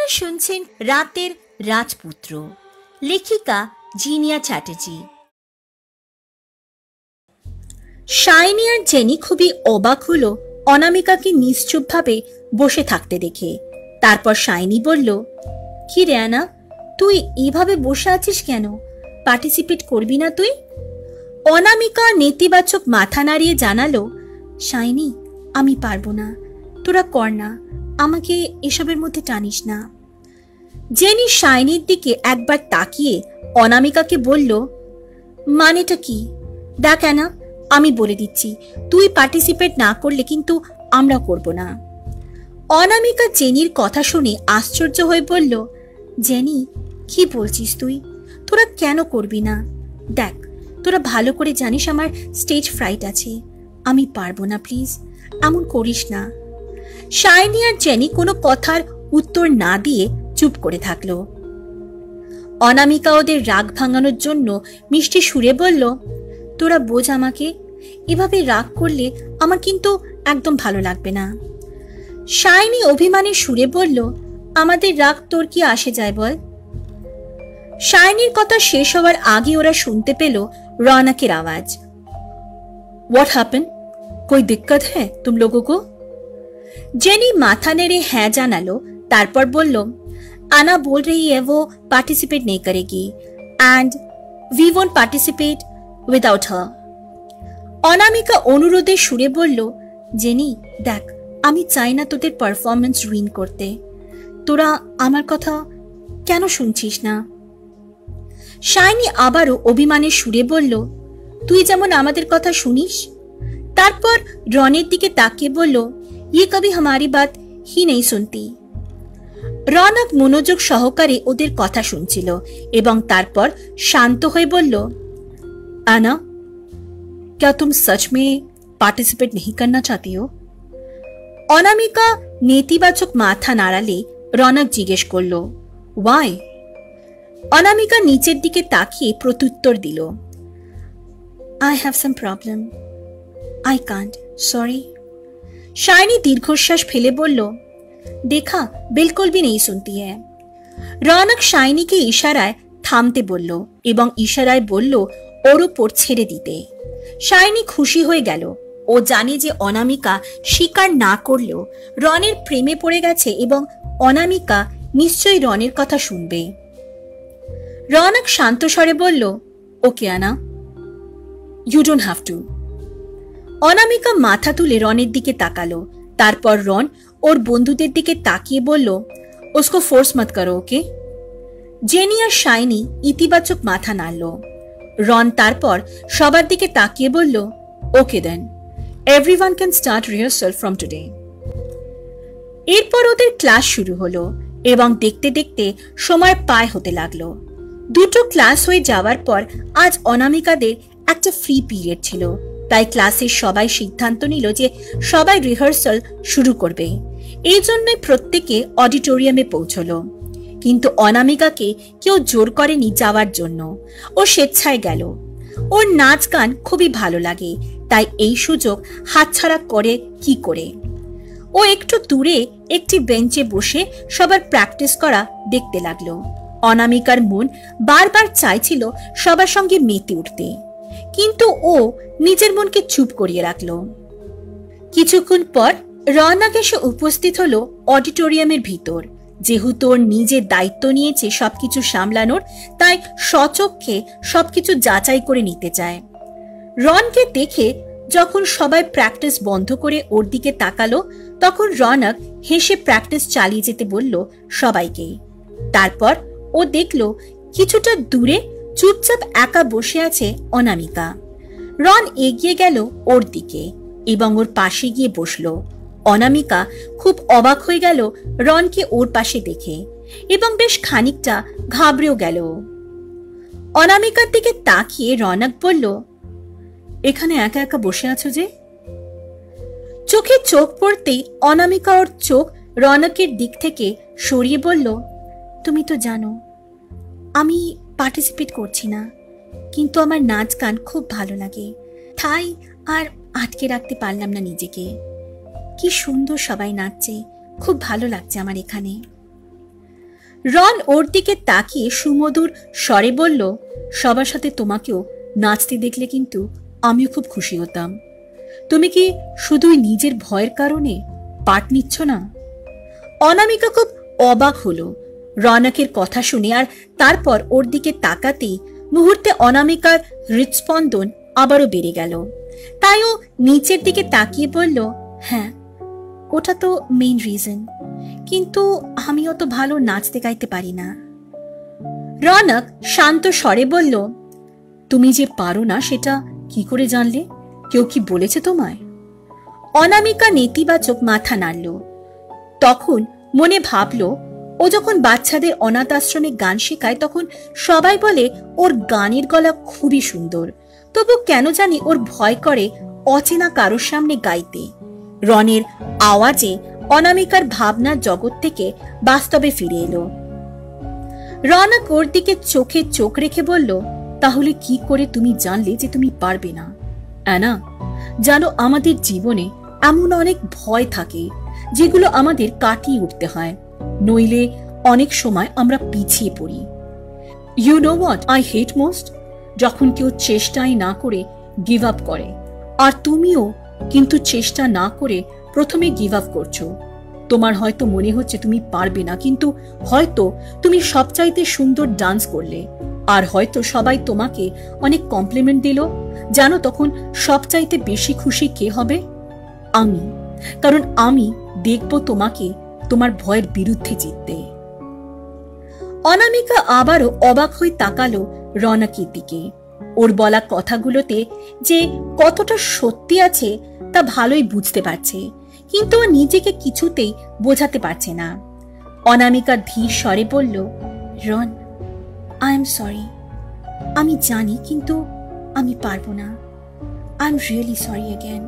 শুনছেন রাতের রাজপুত্র, লেখিকা জিনিয়া চ্যাটার্জি। শাইনি আর জেনি খুবই অবাক হলো অনামিকাকে নিশ্চুপভাবে বসে থাকতে দেখে। তারপর শাইনি বলল, কি রে আনা, তুই এইভাবে বসে আছিস কেন? পার্টিসিপেট করবি না তুই? অনামিকা নেতিবাচক মাথা নাড়িয়ে জানালো, শাইনি, আমি পারবো না, তোরা কর না, আমাকে এসবের মধ্যে টানিস না। জেনি শাইনির দিকে একবার তাকিয়ে অনামিকাকে বলল, মানেটা কি? দেখ না, আমি বলে দিচ্ছি, তুই পার্টিসিপেট না করলে কিন্তু আমরা করব না। অনামিকা জেনির কথা শুনে আশ্চর্য হয়ে বলল, জেনি, কি বলছিস তুই? তোরা কেন করবি না? দেখ, তোরা ভালো করে জানিস আমার স্টেজ ফ্রাইট আছে, আমি পারবো না, প্লিজ এমন করিস না। শাইনি আর জেনি কোনো কথার উত্তর না দিয়ে চুপ করে থাকলো। অনামিকা ওদের রাগ ভাঙানোর জন্য মিষ্টি সুরে বলল, তোরা বোঝ আমাকে, এভাবে রাগ করলে আমার কিন্তু একদম ভালো লাগবে না। শাইনি অভিমানী সুরে বলল, আমাদের রাগ তোর কি আসে যায় বল? শাইনির কথা শেষ হওয়ার আগে ওরা শুনতে পেল রৌনকের আওয়াজ। What happen? कोई दिक्कत है तुम लोगों को? जेनी माथा नेड़े है জানালো, তারপর বলল, आना बोल रही है वो पार्टिसिपेट नहीं करेगी and we won't participate without her. Anamika অনুরোধের সুরে বলল, জেনি দেখ, আমি চাই না তোদের পারফরমেন্স রুইন করতে, তোরা আমার কথা কেন শুনছিস না? শাইনি আবারও অভিমানের সুরে বলল, তুই যেমন আমাদের কথা শুনিস। তারপর রনের দিকে তাকিয়ে বলল, ये कभी हमारी बात ही नहीं सुनती। রৌনক মনোযোগ সহকারে ওদের কথা শুনছিল এবং তারপর শান্ত হয়ে বলল, आना, क्या तुम सच में पार्टिसिपेट नहीं करना चाहती हो? অনামিকা নেতিবাচক মাথা নাড়ালে রৌনক জিজ্ঞেস করল, ওয়াই? অনামিকা নিচের দিকে তাকিয়ে প্রত্যুত্তর দিল, I have some problem. I can't. Sorry. Shiny দীর্ঘশ্বাস ফেলে বলল, देखा बिल्कुल भी नहीं सुनती है। রৌনক শাইনিকে ইশারায় থামতে বলল এবং ইশারায় বলল ওর উপর ছেড়ে দিতে। শাইনি খুশি হয়ে গেল। ও জানে যে অনামিকা স্বীকার না করলেও রনের প্রেমে পড়ে গেছে এবং অনামিকা নিশ্চয়ই রনের কথা শুনবে। রৌনক শান্ত স্বরে বলল, ওকে আনা, ইউ ডোন্ট হ্যাভ টু। অনামিকা মাথা তুলে রনের দিকে তাকালো। তারপর রন ওর বন্ধুদের দিকে তাকিয়ে বলল, उसको फोर्स मत करो, ओके? জেনি আর শাইনি ইতিবাচক মাথা নাড়ল। রন তারপর সবার দিকে তাকিয়ে বলল, okay then, everyone can start rehearsal from today. এরপর ওদের ক্লাস শুরু হলো এবং দেখতে দেখতে সময় পায় হতে লাগলো। দুটো ক্লাস হয়ে যাওয়ার পর আজ অনামিকাদের একটা ফ্রি পিরিয়ড ছিল, তাই ক্লাসের সবাই সিদ্ধান্ত নিল যে সবাই রিহার্সাল শুরু করবে। এই জন্যই প্রত্যেকে অডিটোরিয়ামে পৌঁছলো। কিন্তু অনামিকাকে কেউ জোর করেনি যাওয়ার জন্য, ও স্বেচ্ছায় গেল। ওর নাচ গান খুবই ভালো লাগে, তাই এই সুযোগ হাতছাড়া করে কি করে? ও একটু দূরে একটি বেঞ্চে বসে সবার প্র্যাকটিস করা দেখতে লাগলো। অনামিকার মন বারবার চাইছিল সবার সঙ্গে মেতে উঠতে, কিন্তু ও নিজের মনকে চুপ করিয়ে রাখলো। কিছুক্ষণ পর রৌনক এসে উপস্থিত হলো অডিটোরিয়ামের ভিতর। যেহেতু ওর নিজের দায়িত্ব নিয়েছে সবকিছু সামলানোর, তাই স্বচক্ষে সবকিছু যাচাই করে নিতে চায়। রনকে দেখে যখন সবাই প্র্যাকটিস বন্ধ করে ওর দিকে তাকালো, তখন রৌনক হেসে প্র্যাকটিস চালিয়ে যেতে বলল সবাইকে। তারপর ও দেখলো কিছুটা দূরে চুপচাপ একা বসে আছে অনামিকা। রন এগিয়ে গেল ওর দিকে এবং ওর পাশে গিয়ে বসলো। অনামিকা খুব অবাক হয়ে গেল রনকে ওর পাশে দেখে এবং বেশ খানিকটা ঘাবড়েও গেল। অনামিকার দিকে তাকিয়ে রৌনক বলল, এখানে একা একা বসে আছো যে? চোখে চোখ পড়তেই অনামিকা ওর চোখ রৌনকের দিক থেকে সরিয়ে বলল, তুমি তো জানো আমি পার্টিসিপেট করছি না, কিন্তু আমার নাচ গান খুব ভালো লাগে, তাই আর আটকে রাখতে পারলাম না নিজেকে। কি সুন্দর সবাই নাচছে, খুব ভালো লাগছে আমার এখানে। রন ওর দিকে তাকিয়ে সুমধুর স্বরে বলল, সবার সাথে তোমাকেও নাচতে দেখলে কিন্তু আমিও খুব খুশি হতাম। তুমি কি শুধুই নিজের ভয়ের কারণে পাট নিচ্ছ না? অনামিকা খুব অবাক হলো রৌনকের কথা শুনে, আর তারপর ওর দিকে তাকাতেই মুহূর্তে অনামিকার হৃৎস্পন্দন আবারও বেড়ে গেল। তাই ও নিচের দিকে তাকিয়ে বলল, হ্যাঁ ওটা তো মেইন রিজন, কিন্তু আমি অত ভালো নাচতে গাইতে পারি না। রৌনক শান্ত স্বরে বলল, তুমি যে পারো না সেটা কি করে জানলে? কেউ কি বলেছে তোমায়? অনামিকা নেতিবাচক মাথা নাড়ল। তখন মনে ভাবল, ও যখন বাচ্চাদের অনাথ আশ্রমে গান শেখায় তখন সবাই বলে ওর গানের গলা খুবই সুন্দর, তবু কেন জানি ওর ভয় করে অচেনা কারোর সামনে গাইতে। রনের আওয়াজে অনামিকার ভাবনার জগৎ থেকে বাস্তবে ফিরে এলো। রৌনক ওর দিকে চোখে চোখ রেখে বলল, তাহলে কি করে তুমি জানলে যে তুমি পারবে না? অ্যানা, জানো আমাদের জীবনে এমন অনেক ভয় থাকে যেগুলো আমাদের কাটিয়ে উঠতে হয়, নইলে অনেক সময় আমরা পিছিয়ে পড়ি। You know what I hate most? যখন কেউ চেষ্টাই না করে গিভ আপ করে। আর তুমিও কিন্তু চেষ্টা না করে প্রথমে গিভ আপ করছো। তোমার হয়তো মনে হচ্ছে তুমি পারবে না, কিন্তু হয়তো তুমি সবচাইতে সুন্দর ডান্স করলে, আর হয়তো সবাই তোমাকে অনেক কমপ্লিমেন্ট দিল। জানো তখন সবচাইতে বেশি খুশি কে হবে? আমি, কারণ আমি দেখব তোমাকে তোমার ভয়ের বিরুদ্ধে জিততে। অনামিকা আবারও অবাক হয়ে তাকালো রৌনকের দিকে। ওর বলা কথাগুলোতে যে কতটা সত্যি আছে তা ভালোই বুঝতে পারছে, কিন্তু ও নিজেকে কিছুতেই বোঝাতে পারছে না। অনামিকা ধীর স্বরে বলল, রন, আই এম সরি। আমি জানি, কিন্তু আমি পারবো না। I am really sorry again.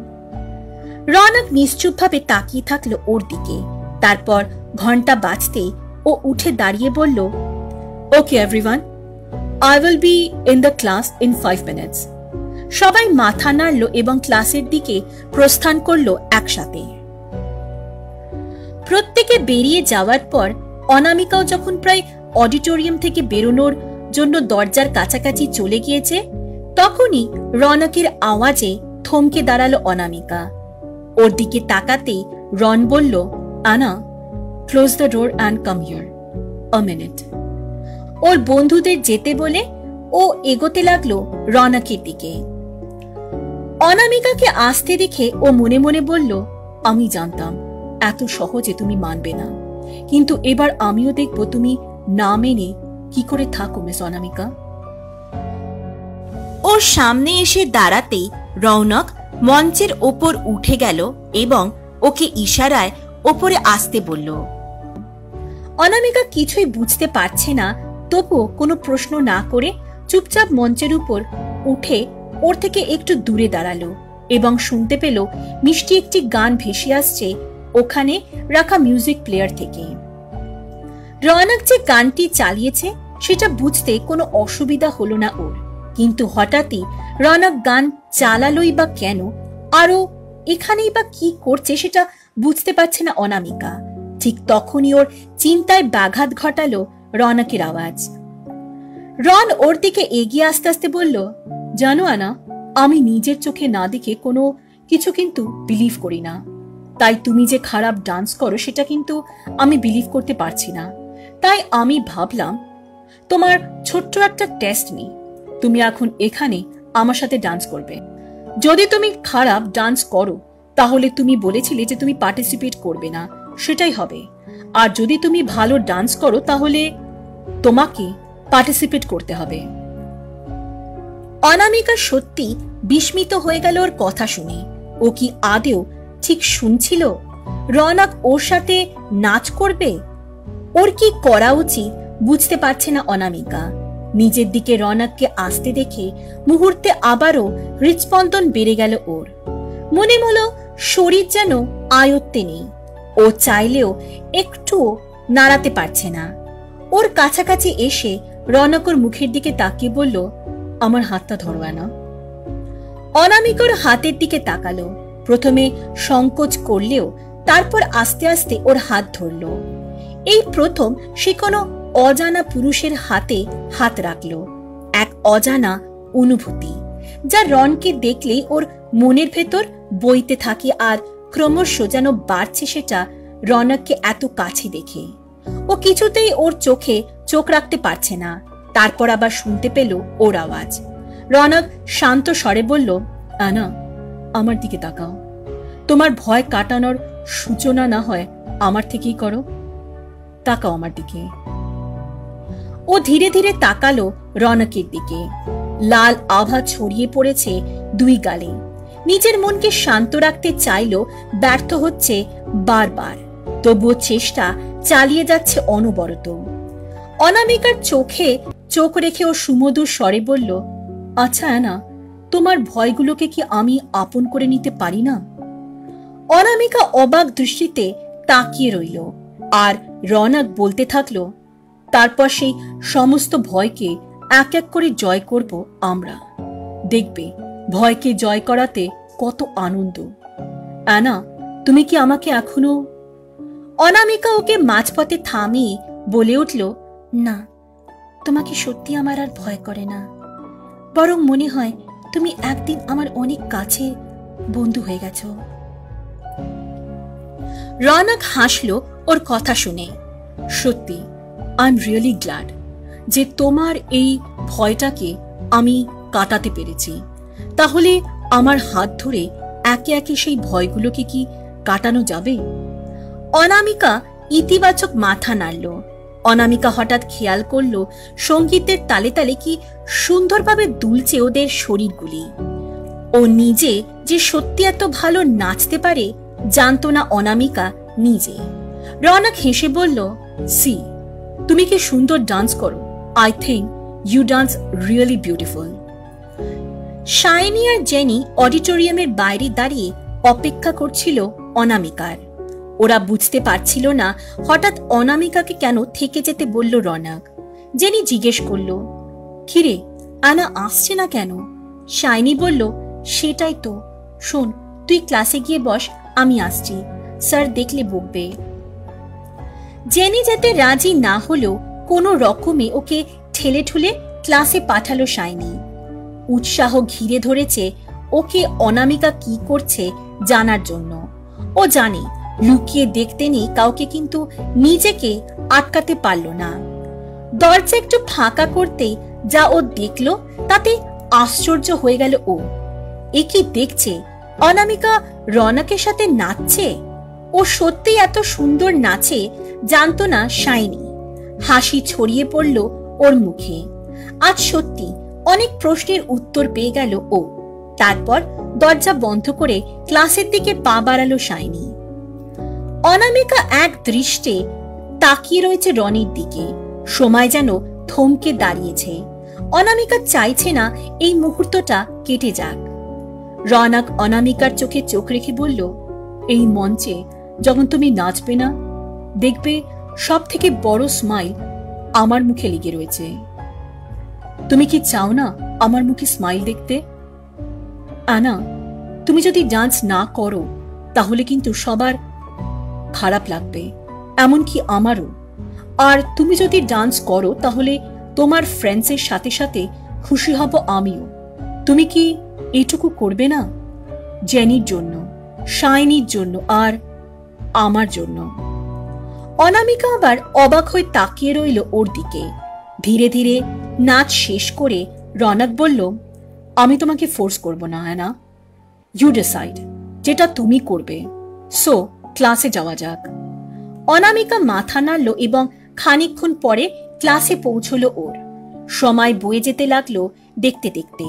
Rounak নিশ্চুপভাবে তাকিয়ে থাকলো ওর দিকে। তারপর ঘন্টা বাজতেই ও উঠে দাঁড়িয়ে বলল, okay everyone, I will be in the class in 5 minutes. সবাই মাথা নাড়ল এবং ক্লাসের দিকে প্রস্থান করলো একসাথে। প্রত্যেকে বেরিয়ে যাওয়ার পর অনামিকাও যখন প্রায় অডিটোরিয়াম থেকে বেরোনোর জন্য দরজার কাছাকাছি চলে গিয়েছে, তখনই রৌনকের আওয়াজে থমকে দাঁড়ালো অনামিকা। ওর দিকে তাকাতেই রন বলল, Anna, close the door and come here a minute. ওর বন্ধুদের যেতে বলে ও এগোতে লাগলো রৌনকের দিকে। অনামিকাকে আসতে দেখে ও মনে মনে বলল, আমি জানতাম এত সহজে তুমি মানবে না, কিন্তু এবার আমিও দেখব তুমি না মেনে কি করে থাকো মিস অনামিকা। ওর সামনে এসে দাঁড়াতেই রৌনক মঞ্চের ওপর উঠে গেল এবং ওকে ইশারায় ওপরে আসতে বলল। অনামিকা কিছুই বুঝতে পারছে না, তবুও কোনো প্রশ্ন না করে চুপচাপ মঞ্চের উপর উঠে ওর থেকে একটু দূরে দাঁড়ালো এবং শুনতে পেল মিষ্টি একটি গান ভেসে আসছে ওখানে রাখা মিউজিক প্লেয়ার থেকে। রৌনক যে গানটি চালিয়েছে সেটা বুঝতে কোনো অসুবিধা হলো না ওর, কিন্তু হঠাৎই রৌনক গান চালালোই বা কেন, আরো এখানেই বা কি করছে সেটা বুঝতে পারছে না অনামিকা। ঠিক তখনই ওর চিন্তায় ব্যাঘাত ঘটালো রৌনকের আওয়াজ। রন ওর দিকে এগিয়ে আসতে আসতে বলল, জানো আনা, আমি নিজের চোখে না দেখে কোনো কিছু কিন্তু বিলিভ করি না। তাই তুমি যে খারাপ ডান্স করো সেটা কিন্তু আমি বিলিভ করতে পারছি না। তাই আমি ভাবলাম তোমার ছোট্ট একটা টেস্ট নিই। তুমি এখন এখানে আমার সাথে ডান্স করবে। যদি তুমি খারাপ ডান্স করো তাহলে তুমি বলেছিলে যে তুমি পার্টিসিপেট করবে না, সেটাই হবে। আর যদি তুমি ভালো ডান্স করো তাহলে তোমাকে পার্টিসিপেট করতে হবে। অনামিকা সত্যি বিস্মিত হয়ে গেল ওর কথা শুনে। ও কি আদেও ঠিক শুনছিল? রৌনক ওর সাথে নাচ করবে? ওর কি করা উচিত বুঝতে পারছে না অনামিকা। নিজের দিকে রৌনককে আসতে দেখে মুহূর্তে আবারও হৃৎস্পন্দন বেড়ে গেল ওর। মনে হলো শরীর যেন আয়ত্তে নেই। ও চাইলেও একটুও নাড়াতে পারছে না। ওর কাছাকাছি এসে রৌনক ওর মুখের দিকে তাকিয়ে বলল, আমার হাতটা ধরো না। অনামিকার হাতের দিকে তাকালো। প্রথমে সংকোচ করলেও তারপর আস্তে আস্তে ওর হাত ধরল। এই প্রথম সে কোনো অজানা পুরুষের হাতে হাত রাখল। এক অজানা অনুভূতি যা রনকে দেখলেই ওর মনের ভেতর বইতে থাকে, আর ক্রমশ যেন বাড়ছে সেটা রনককে এত কাছে দেখে। ও কিছুতেই ওর চোখে চোখ রাখতে পারছে না। তারপর আবার শুনতে পেল ওর আওয়াজ। রনক শান্ত স্বরে বলল, আনা, আমার দিকে তাকাও। তোমার ভয় কাটানোর সূচনা না হয় আমার থেকেই করো। তাকাও আমার দিকে। ও ধীরে ধীরে তাকালো রনকের দিকে। লাল আভা ছড়িয়ে পড়েছে দুই গালে। নিজের মনকে শান্ত রাখতে চাইল, ব্যর্থ হচ্ছে বারবার। তবুও চেষ্টা চালিয়ে যাচ্ছে অনবরত। অনামিকার চোখে চোখ রেখে ও সুমধুর স্বরে বলল, আচ্ছা অ্যানা, তোমার ভয়গুলোকে কি আমি আপন করে নিতে পারি না? অনামিকা অবাক দৃষ্টিতে তাকিয়ে রইল, আর রনক বলতে থাকলো, তারপর সেই সমস্ত ভয়কে এক এক করে জয় করব আমরা। দেখবে ভয়কে জয় করাতে কত আনন্দ। অ্যানা, তুমি কি আমাকে এখনো? অনামিকা ওকে মাঝপথে থামিয়ে বলে উঠল, না, তোমাকে সত্যি আমার আর ভয় করে না। বরং মনে হয় তুমি একদিন আমার অনেক কাছে বন্ধু হয়ে গেছো। রনক হাসলো ওর কথা শুনে। সত্যি, আই এম রিয়েলি গ্ল্যাড যে তোমার এই ভয়টাকে আমি কাটাতে পেরেছি। তাহলে আমার হাত ধরে একে একে সেই ভয়গুলোকে কি কাটানো যাবে? অনামিকা ইতিবাচক মাথা নাড়ল। অনামিকা হঠাৎ খেয়াল করল সঙ্গীতের তালে তালে কি সুন্দরভাবে দুলছে ওদের শরীরগুলি। ও নিজে যে সত্যি এত ভালো নাচতে পারে জানতো না অনামিকা নিজে। রনক হেসে বলল, সি, তুমি কি সুন্দর ডান্স করো। I think you dance really beautiful. Shiny আর জেনি অডিটোরিয়ামের বাইরে দাঁড়িয়ে অপেক্ষা করছিল অনামিকার। ওরা বুঝতে পারছিল না হঠাৎ অনামিকাকে কেন থেকে যেতে বলল রনক। জেনি জিজ্ঞেস করল, কিরে, আনা আসছে না কেন? শাইনি বলল, সেটাই তো। শোন, তুই ক্লাসে গিয়ে বস, আমি আসছি, স্যার দেখলে বকবে। জেনি যেতে রাজি না হলেও কোনো রকমে ওকে ঠেলে ঠুলে ক্লাসে পাঠালো শাইনি। উৎসাহ ঘিরে ধরেছে ওকে অনামিকা কি করছে জানার জন্য। ও জানে লুকিয়ে দেখতে নেই কাউকে, কিন্তু নিজেকে আটকাতে পারল না। দরজা একটু ফাঁকা করতে যা ও দেখল তাতে আশ্চর্য হয়ে গেল ও। এ কি দেখছে? অনামিকা রনকের সাথে নাচছে। ও সত্যি এত সুন্দর নাচে জানতো না শাইনি। হাসি ছড়িয়ে পড়ল ওর মুখে। আজ সত্যি অনেক প্রশ্নের উত্তর পেয়ে গেল ও। তারপর দরজা বন্ধ করে ক্লাসের দিকে পা বাড়ালো শাইনি। অনামিকা এক দৃষ্টে তাকিয়ে রয়েছে রনির দিকে। সময় যেন থমকে দাঁড়িয়েছে। অনামিকা চাইছে না এই মুহূর্তটা কেটে যাক। রনক অনামিকার চোখে চোখ রেখে বলল, এই মঞ্চে যখন তুমি নাচবে না, দেখবে সব থেকে বড় স্মাইল আমার মুখে লেগে রয়েছে। তুমি কি চাও না আমার মুখে স্মাইল দেখতে? আনা, তুমি যদি ডান্স না করো তাহলে কিন্তু সবার খারাপ লাগবে, এমনকি আমারও। আর তুমি যদি ডান্স করো তাহলে তোমার ফ্রেন্ডসের সাথে সাথে খুশি হব আমিও। তুমি কি এটুকু করবে না? জেনির জন্য, শাইনির জন্য, আর আমার জন্য। অনামিকা আবার অবাক হয়ে তাকিয়ে রইল ওর দিকে। ধীরে ধীরে নাচ শেষ করে রনক বলল, আমি তোমাকে ফোর্স করব না, হ্যাঁ না? ইউ ডিসাইড যেটা তুমি করবে। সো ক্লাসে যাওয়া যাক। অনামিকা মাথা নাড়ল এবং খানিকক্ষণ পরে ক্লাসে পৌঁছলো ওর। সময় বয়ে যেতে লাগলো দেখতে দেখতে।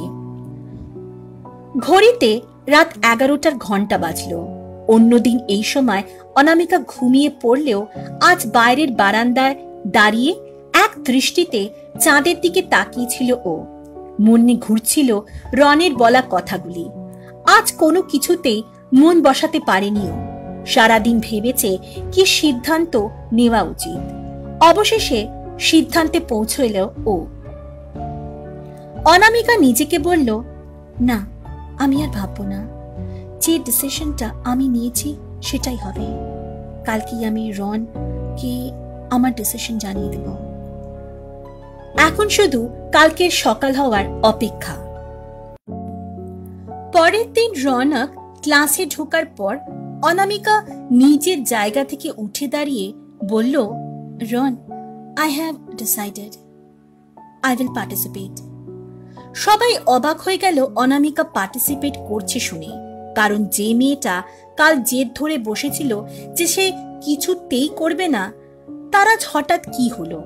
ঘড়িতে রাত 11টার ঘন্টা বাজলো। অন্যদিন এই সময় অনামিকা ঘুমিয়ে পড়লেও আজ বাইরের বারান্দায় দাঁড়িয়ে এক দৃষ্টিতে চাঁদের দিকে তাকিয়েছিল ও। মনে ঘুরছিল রনের বলা কথাগুলি। আজ কোনো কিছুতেই মন বসাতে পারেনি ও। সারাদিন ভেবেছে কি সিদ্ধান্ত নেওয়া উচিত। অবশেষে সিদ্ধান্তে পৌঁছল ও। অনামিকা নিজেকে বলল, না, আমি আর ভাববো না। যে ডিসিশনটা আমি নিয়েছি সেটাই হবে। কালকেই আমি রনকে আমার ডিসিশন জানিয়ে দেব। এখন শুধু কালকের সকাল হওয়ার অপেক্ষা। পরের দিন রৌনক ক্লাসে ঢোকার পর অনামিকা নিজের জায়গা থেকে উঠে দাঁড়িয়ে বলল, রন, I have decided I will participate. সবাই অবাক হয়ে গেল অনামিকা পার্টিসিপেট করছে শুনে, কারণ যে মেয়েটা কাল জেদ ধরে বসেছিল যে সে কিছুতেই করবে না, তার আজ হঠাৎ কি হলো?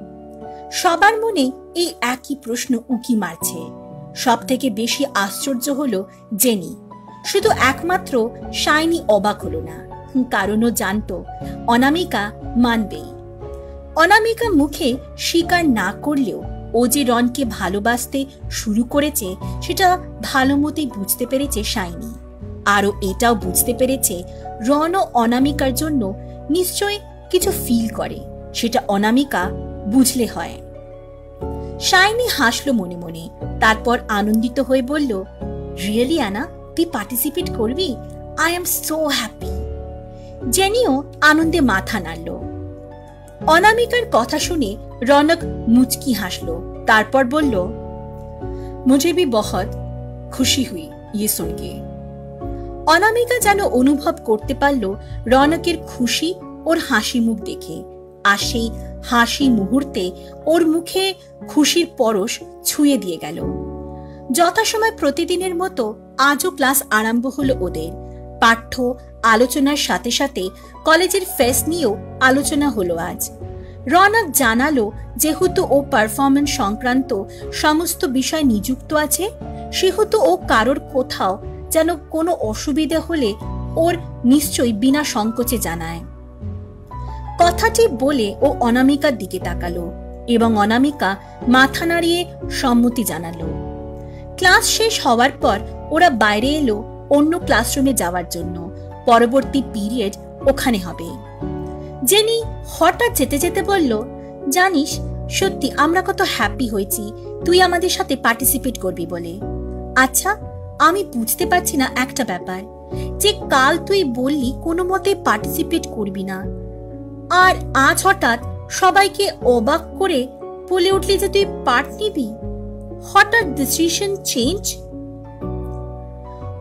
সবার মনে এই একই প্রশ্ন উকি মারছে। সব থেকে বেশি আশ্চর্য হলো জেনি। শুধু একমাত্র শাইনি অবাক হলো না, কারণ ও জানতো অনামিকা মানবেই। অনামিকা মুখে স্বীকার না করলেও ও যে রনকে ভালোবাসতে শুরু করেছে সেটা ভালো মতোই বুঝতে পেরেছে শাইনি। আরও এটাও বুঝতে পেরেছে রন ও অনামিকার জন্য নিশ্চয় কিছু ফিল করে, সেটা অনামিকা বুঝলে হয়। শাইনি হাসলো মনে মনে, তারপর আনন্দিত হয়ে বলল, রিয়েলি আনা, তুই পার্টিসিপেট করবি? I am so happy. জেনিও আনন্দে মাথা নাড়ল। অনামিকার কথা শুনে রৌনক মুচকি হাসলো, তারপর বলল, মুঝে भी बहुत खुशी हुई ये सुन के। অনামিকা যেন অনুভব করতে পারল রৌনকের খুশি ওর হাসি মুখ দেখে, আর সেই হাসি মুহূর্তে ওর মুখে খুশির পরশ ছুঁয়ে দিয়ে গেল। যথাসময় প্রতিদিনের মতো আজও ক্লাস আরম্ভ হলো ওদের। পাঠ্য আলোচনার সাথে সাথে কলেজের ফেস্ট নিয়েও আলোচনা হলো আজ। রৌনক জানালো যেহেতু ও পারফরমেন্স সংক্রান্ত সমস্ত বিষয় নিযুক্ত আছে, সেহেতু ও কারোর কোথাও যেন কোনো অসুবিধা হলে ওর নিশ্চয়ই বিনা সংকোচে জানায়। কথাটি বলে ও অনামিকার দিকে তাকালো এবং অনামিকা মাথা নাড়িয়ে সম্মতি জানালো। ক্লাস শেষ হওয়ার পর ওরা বাইরে এলো অন্য ক্লাসরুমে যাওয়ার জন্য। পরবর্তী পিরিয়ড ওখানে হবে। জেনি হঠাৎ যেতে যেতে বলল, জানিস, সত্যি আমরা কত হ্যাপি হয়েছি তুই আমাদের সাথে পার্টিসিপেট করবি বলে। আচ্ছা, আমি বুঝতে পারছি না একটা ব্যাপার, যে কাল তুই বললি কোনো মতে পার্টিসিপেট করবি না, আর আজ হঠাৎ সবাইকে অবাক করে বলে উঠলি যে তুই পার্ট নিবি। হঠাৎ ডিসিশন চেঞ্জ?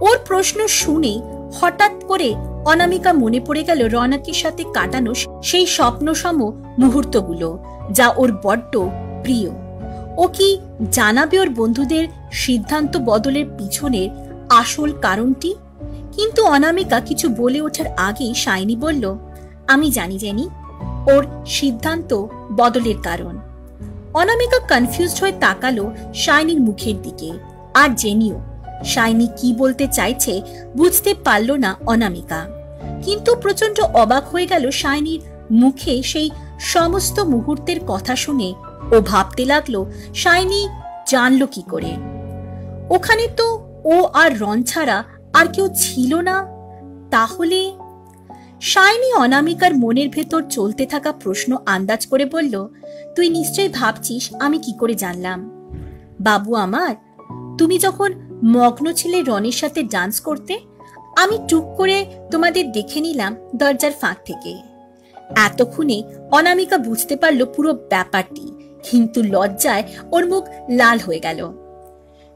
ওর প্রশ্ন শুনে হঠাৎ করে অনামিকা মনে পড়ে গেল রৌনকের সাথে কাটানো সেই স্বপ্নসম মুহূর্তগুলো, যা ওর বড্ড প্রিয়। ও কি জানাবে ওর বন্ধুদের সিদ্ধান্ত বদলের পিছনের আসল কারণটি? কিন্তু অনামিকা কিছু বলে ওঠার আগেই শাইনি বলল, আমি জানি জেনি ওর সিদ্ধান্ত বদলের কারণ। অনামিকা কনফিউজড হয়ে তাকালো শাইনির মুখের দিকে, আর জেনিও শাইনি কি বলতে চাইছে বুঝতে পারল না অনামিকা। কিন্তু প্রচন্ড অবাক হয়ে গেল শাইনির মুখে সেই সমস্ত মুহূর্তের কথা শুনে। ও ভাবতে লাগলো শাইনি জানলো কি করে? ওখানে তো ও আর রন ছাড়া আর কেউ ছিল না। তাহলে শাইনি অনামিকার মনের ভেতর চলতে থাকা প্রশ্ন আন্দাজ করে বলল, তুই নিশ্চয়ই ভাবছিস আমি কি করে জানলাম। বাবু আমার, তুমি যখন মগ্ন ছিলে রনের সাথে ডান্স করতে, আমি টুক করে তোমাদের দেখে নিলাম দরজার ফাঁক থেকে। এতক্ষণে অনামিকা বুঝতে পারল পুরো ব্যাপারটি, কিন্তু লজ্জায় ওর মুখ লাল হয়ে গেল।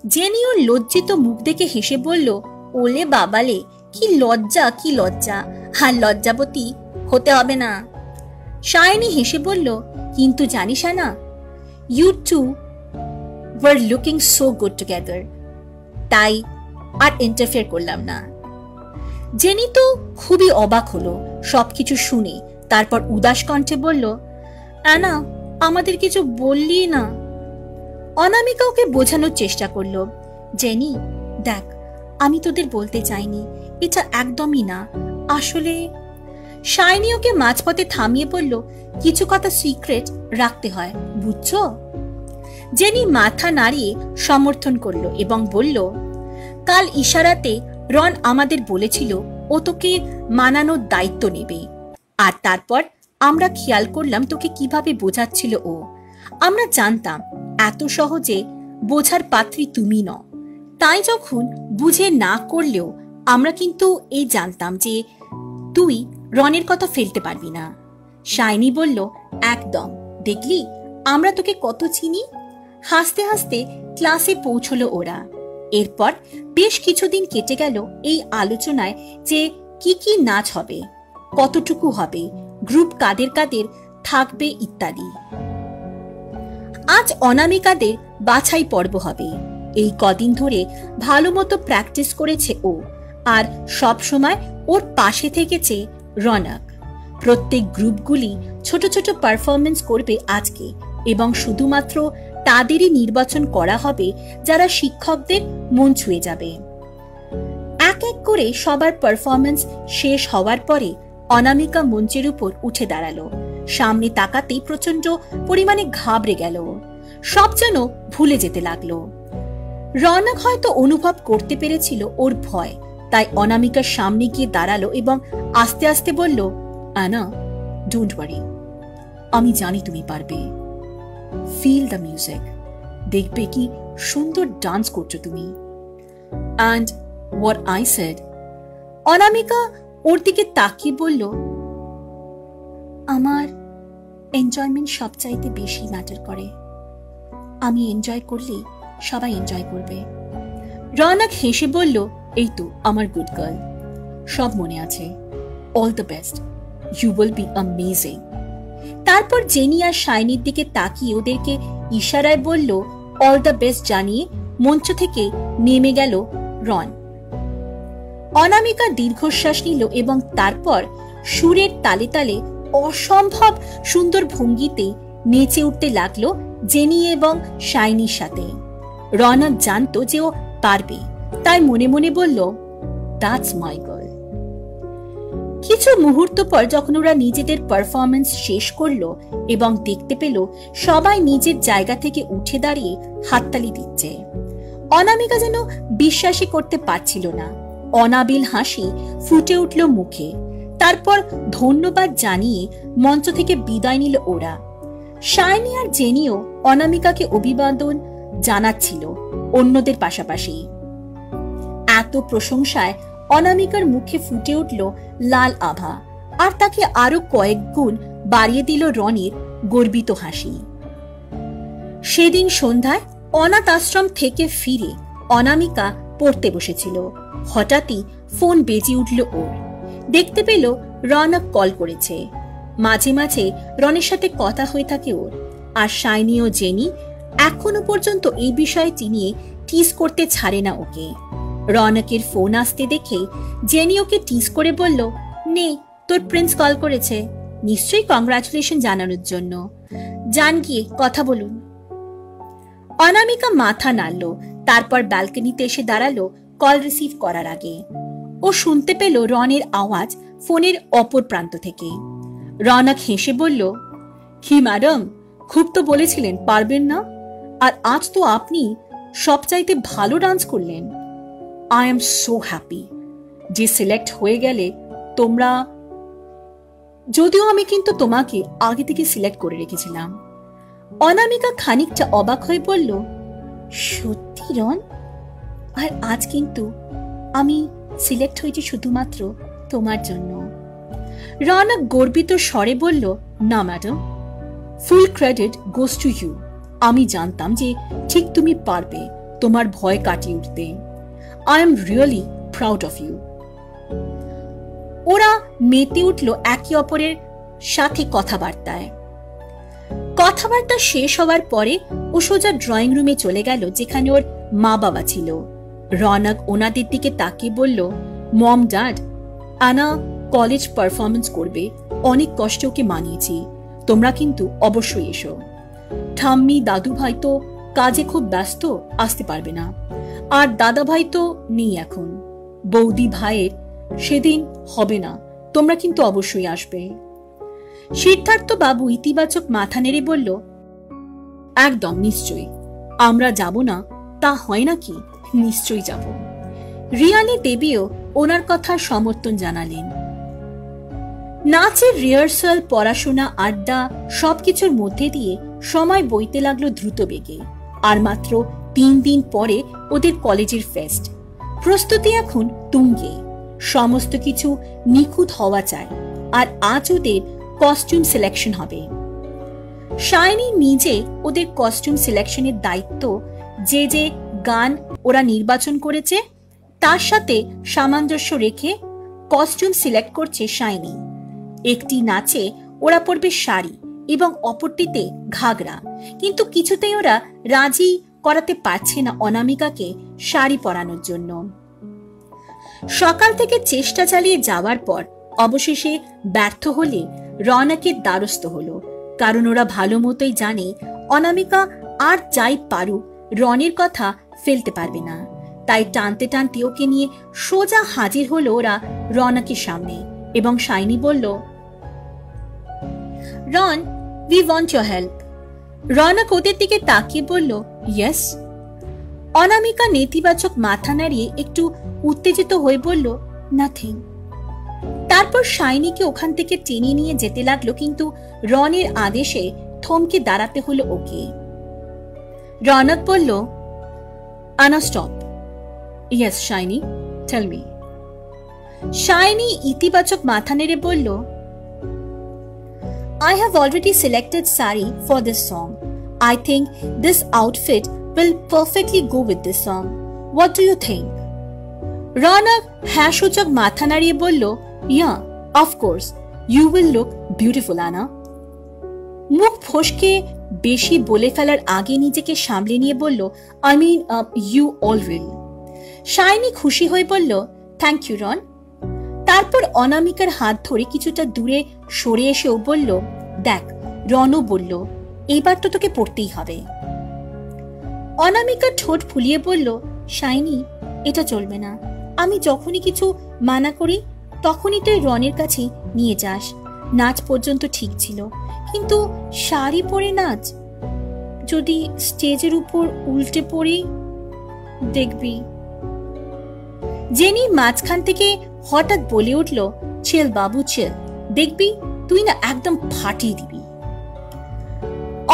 জেনি ওর লজ্জিত মুখ দেখে হেসে বলল, ওলে বাবালে, কি লজ্জা, কি লজ্জা, আর লজ্জাবতী হতে হবে না। শাইনি হেসে বলল, কিন্তু জানিস না, you two were looking so good together, তাই আর ইন্টারফেয়ার করলাম না। জেনি তো খুবই অবাক হলো সবকিছু শুনে, তারপর উদাস কণ্ঠে বলল, অ্যানা, আমাদের কিছু বললি না। অনামিকা ওকে বোঝানোর চেষ্টা করলো, জেনি দেখ, আমি তোদের বলতে চাইনি, এটা একদমই না। আসলে শাইনি ওকে মাঝপথে থামিয়ে বলল, কিছু কথা সিক্রেট রাখতে হয়, বুঝছো? জেনি মাথা নাড়িয়ে সমর্থন করলো এবং বলল, কাল ইশারাতে রন আমাদের বলেছিল ও তোকে মানানোর দায়িত্ব নেবে, আর তারপর আমরা খেয়াল করলাম তোকে কিভাবে বোঝাচ্ছিল ও। আমরা জানতাম এত সহজে বোঝার পাত্রী তুমি নও, তাই যখন বুঝে না করলেও আমরা কিন্তু এই জানতাম যে তুই রনের কথা ফেলতে পারবি না। শাইনি বলল, একদম, দেখলি আমরা তোকে কত চিনি, হাসতে হাসতে ক্লাসে পৌঁছলো ওরা। এরপর বেশ কিছুদিন কেটে গেল এই আলোচনায় যে কি কি নাচ হবে, কতটুকু হবে, গ্রুপ কাদের কাদের থাকবে ইত্যাদি। আজ অনামিকাদের বাছাই পর্ব হবে। এই কদিন ধরে ভালো মতো প্র্যাকটিস করেছে ও, আর সব সময় ওর পাশে থেকেছে রনক। প্রত্যেক গ্রুপগুলি ছোট ছোট পারফরমেন্স করবে আজকে, এবং শুধুমাত্র তাদেরই নির্বাচন করা হবে যারা শিক্ষকদের মন ছুঁয়ে যাবে। এক এক করে সবার পারফরমেন্স শেষ হওয়ার পরে অনামিকা মঞ্চের উপর উঠে দাঁড়ালো। সামনে তাকাতেই প্রচন্ড পরিমাণে ঘাবড়ে গেল, সব যেন ভুলে যেতে লাগলো। রনক হয়তো অনুভব করতে পেরেছিল ওর ভয়, তাই অনামিকার সামনে গিয়ে দাঁড়ালো এবং আস্তে আস্তে বলল, আনা, ডোন্ট ওয়ারি, আমি জানি তুমি পারবে। ফিল দ্য মিউজিক, দেখবে কি সুন্দর ডান্স করছো তুমি। And what I said. Anamika ওর দিকে তাকিয়ে বলল, আমার এনজয়মেন্ট সবচাইতে বেশি ম্যাটার করে। আমি এনজয় করলে সবাই এনজয় করবে। রনক হেসে বলল, এই তো আমার গুড গার্ল, সব মনে আছে। All the best, you will be amazing. তারপর জেনি আর শাইনির দিকে তাকিয়ে ওদেরকে ইশারায় বলল অল দ্য বেস্ট জানিয়ে মঞ্চ থেকে নেমে গেল রন। অনামিকা দীর্ঘশ্বাস নিল এবং তারপর সুরের তালে তালে অসম্ভব সুন্দর ভঙ্গিতে নেচে উঠতে লাগলো জেনি এবং শাইনির সাথে। রনক জানতো যে ও পারবে, তাই মনে মনে বলল, দ্যাটস মাই গার্ল। কিছু মুহূর্ত পর যখন ওরা নিজেদের পারফরমেন্স শেষ করলো এবং দেখতে পেল সবাই নিজের জায়গা থেকে উঠে দাঁড়িয়ে হাততালি দিচ্ছে, অনামিকা যেন বিশ্বাসই করতে পারছিল না। অনাবিল হাসি ফুটে উঠল মুখে। তারপর ধন্যবাদ জানিয়ে মঞ্চ থেকে বিদায় নিল ওরা। শাইনি আর জেনিও অনামিকাকে অভিবাদন জানাচ্ছিল অন্যদের পাশাপাশি। এত প্রশংসায় অনামিকার মুখে ফুটে উঠল লাল আভা, আর তাকে আরো কয়েক গুণ বাড়িয়ে দিল রনির গর্বিত হাসি। সেদিন সন্ধ্যায় অনাথ আশ্রম থেকে ফিরে অনামিকা পড়তে বসেছিল। হঠাৎই ফোন বেজে উঠল ওর। দেখতে পেল রনক কল করেছে। মাঝে মাঝে রনের সাথে কথা হয়ে থাকে ওর, আর শাইনি ও জেনি এখনো পর্যন্ত এই বিষয়টি নিয়ে টিজ করতে ছাড়ে না ওকে। রনকের ফোন আসতে দেখে জেনি ওকে টিজ করে বলল, নে, তোর প্রিন্স কল করেছে, নিশ্চয়ই কংগ্রাচুলেশন জানানোর জন্য। যান গিয়ে কথা বলুন। অনামিকা মাথা নাড়ল, তারপর ব্যালকনিতে এসে দাঁড়ালো কল রিসিভ করার আগে। ও শুনতে পেল রনের আওয়াজ ফোনের অপর প্রান্ত থেকে। রনক হেসে বলল, কি ম্যাডাম, খুব তো বলেছিলেন পারবেন না, আর আজ তো আপনি সবচাইতে ভালো ডান্স করলেন। আই এম সো হ্যাপি যে সিলেক্ট হয়ে গেলে তোমরা, যদিও আমি কিন্তু তোমাকে আগে থেকে সিলেক্ট করে রেখেছিলাম। অনামিকা খানিকটা অবাক হয়ে বলল, সত্যি রন? আর আজ কিন্তু আমি সিলেক্ট হয়েছি শুধুমাত্র তোমার জন্য। রনক গর্বিত স্বরে বলল, না madam, full credit goes to you. আমি জানতাম যে ঠিক তুমি পারবে তোমার ভয় কাটিয়ে উঠতে। I am really proud of you. ওরা মেতে উঠল একে অপরের সাথে কথাবার্তায়। কথাবার্তা শেষ হওয়ার পরে ও সোজা ড্রয়িং রুমে চলে গেল, যেখানে ওর মা বাবা ছিল। রনক ওনাদের দিকে তাকিয়ে বলল, মম, ড্যাড, আনা কলেজ পারফরমেন্স করবে, অনেক কষ্টে ওকে মানিয়েছি, তোমরা কিন্তু অবশ্যই এসো। ঠাম্মি দাদু ভাই তো কাজে খুব ব্যস্ত, আসতে পারবে না, আর দাদা ভাই তো নেই এখন। বৌদি ভাইয়ের সেদিন হবে না, তোমরা কিন্তু অবশ্যই আসবে। সিদ্ধার্থ বাবু ইতিবাচক মাথা নেড়ে বলল, একদম নিশ্চয়ই, আমরা যাব না তা হয় নাকি, নিশ্চয়ই যাব। রিয়ালি দেবীও ওনার কথা সমর্থন জানালেন। নাচের রিহার্সাল, পড়াশোনা, আড্ডা সবকিছুর মধ্যে দিয়ে সময় বইতে লাগলো দ্রুত বেগে। আর মাত্র 3 দিন পরে ওদের কলেজের ফেস্ট। প্রস্তুতি এখন তুঙ্গে, সমস্ত কিছু নিখুঁত হওয়া চাই। আর আজ ওদের কস্টিউম সিলেকশন হবে। শাইনি নিজে ওদের কস্টিউম সিলেকশনের দায়িত্ব, যে যে গান ওরা নির্বাচন করেছে তার সাথে সামঞ্জস্য রেখে কস্টিউম সিলেক্ট করছে শাইনি। একটি নাচে ওরা পরবে শাড়ি এবং অপরটিতে ঘাগরা, কিন্তু কিছুতেই ওরা রাজি করাতে পারছে না অনামিকাকে শাড়ি পরানোর জন্য। সকাল থেকে চেষ্টা চালিয়ে যাওয়ার পর অবশেষে ব্যর্থ হলে রওনকের দ্বারস্থ হলো, কারণ ওরা ভালো মতোই জানে অনামিকা আর যাই পারুক রনের কথা ফেলতে পারবে না। তাই টানতে টানতে ওকে নিয়ে সোজা হাজির হলো ওরা রওনকের সামনে এবং শাইনি বলল, Ron, we want your help. Rounak ওদের দিকে তাকিয়ে বলল, ইয়েস। অনামিকা নেতিবাচক মাথা নাড়িয়ে একটু উত্তেজিত হয়ে বলল, নাথিং। তারপর শাইনিকে ওখান থেকে টেনে নিয়ে যেতে লাগলো, কিন্তু রনের আদেশে থমকে দাঁড়াতে হলো ওকে। রওনক বলল, Ana stop. Yes Shiny, tell me. Shiny ইতিবাচক মাথা নেড়ে বলল, I have already selected sari for this song. I think this outfit will perfectly go with this song. What do you think? Raunak হ্যাঁ সূচক মাথা নাড়িয়ে বলল, Yeah, of course. You will look beautiful, Anna. মুখ ফসকে বেশি বলে ফেলার আগে নিজেকে সামলে নিয়ে বলল, I mean, you all will. Shiny খুশি হয়ে বলল, থ্যাংক ইউ রন। তারপর অনামিকার হাত ধরে কিছুটা দূরে সরে এসেও বলল, দেখ, রনও বলল এবার তো তোকে পড়তেই হবে। অনামিকা ঠোঁট ফুলিয়ে বলল, শাইনি, এটা চলবে না। আমি যখনই কিছু মানা করি তখনই তুই রনের কাছে নিয়ে যাস। নাচ পর্যন্ত ঠিক ছিল, কিন্তু শাড়ি পরে নাচ, যদি স্টেজের উপর উল্টে পড়ি দেখবি। জেনি মাঝখান থেকে হঠাৎ বলে উঠল, চিল বাবু চিল, দেখবি তুই না একদম ফাটিয়ে দিবি।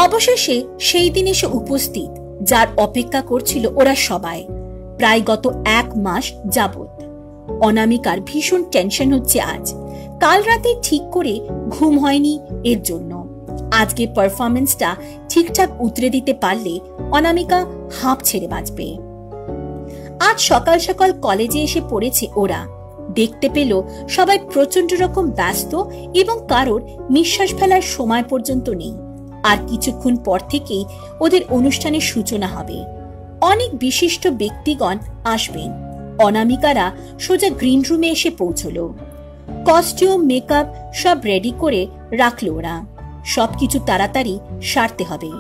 অবশেষে সেই দিন এসে উপস্থিত, যার অপেক্ষা করছিল ওরা সবাই প্রায় গত 1 মাস যাবত। অনামিকার ভীষণ টেনশন হচ্ছে আজ। কাল রাতে ঠিক করে ঘুম হয়নি এর জন্য। আজকে পারফরমেন্সটা ঠিকঠাক উতরে দিতে পারলে অনামিকা হাঁপ ছেড়ে বাঁচবে। আজ সকাল সকাল কলেজে এসে পড়েছে ওরা। দেখতে পেল সবাই প্রচন্ড রকম ব্যস্ত এবং কারোর নিঃশ্বাস ফেলার সময় পর্যন্ত নেই। আর কিছুক্ষণ পর থেকেই ওদের অনুষ্ঠানের সূচনা হবে। অনেক বিশিষ্ট ব্যক্তিগণ আসবেন। অনামিকারা সোজা গ্রিন রুমে এসে পৌঁছলো। কস্টিউম, মেকআপ সব রেডি করে রাখলো ওরা। সবকিছু তাড়াতাড়ি সারতে হবে।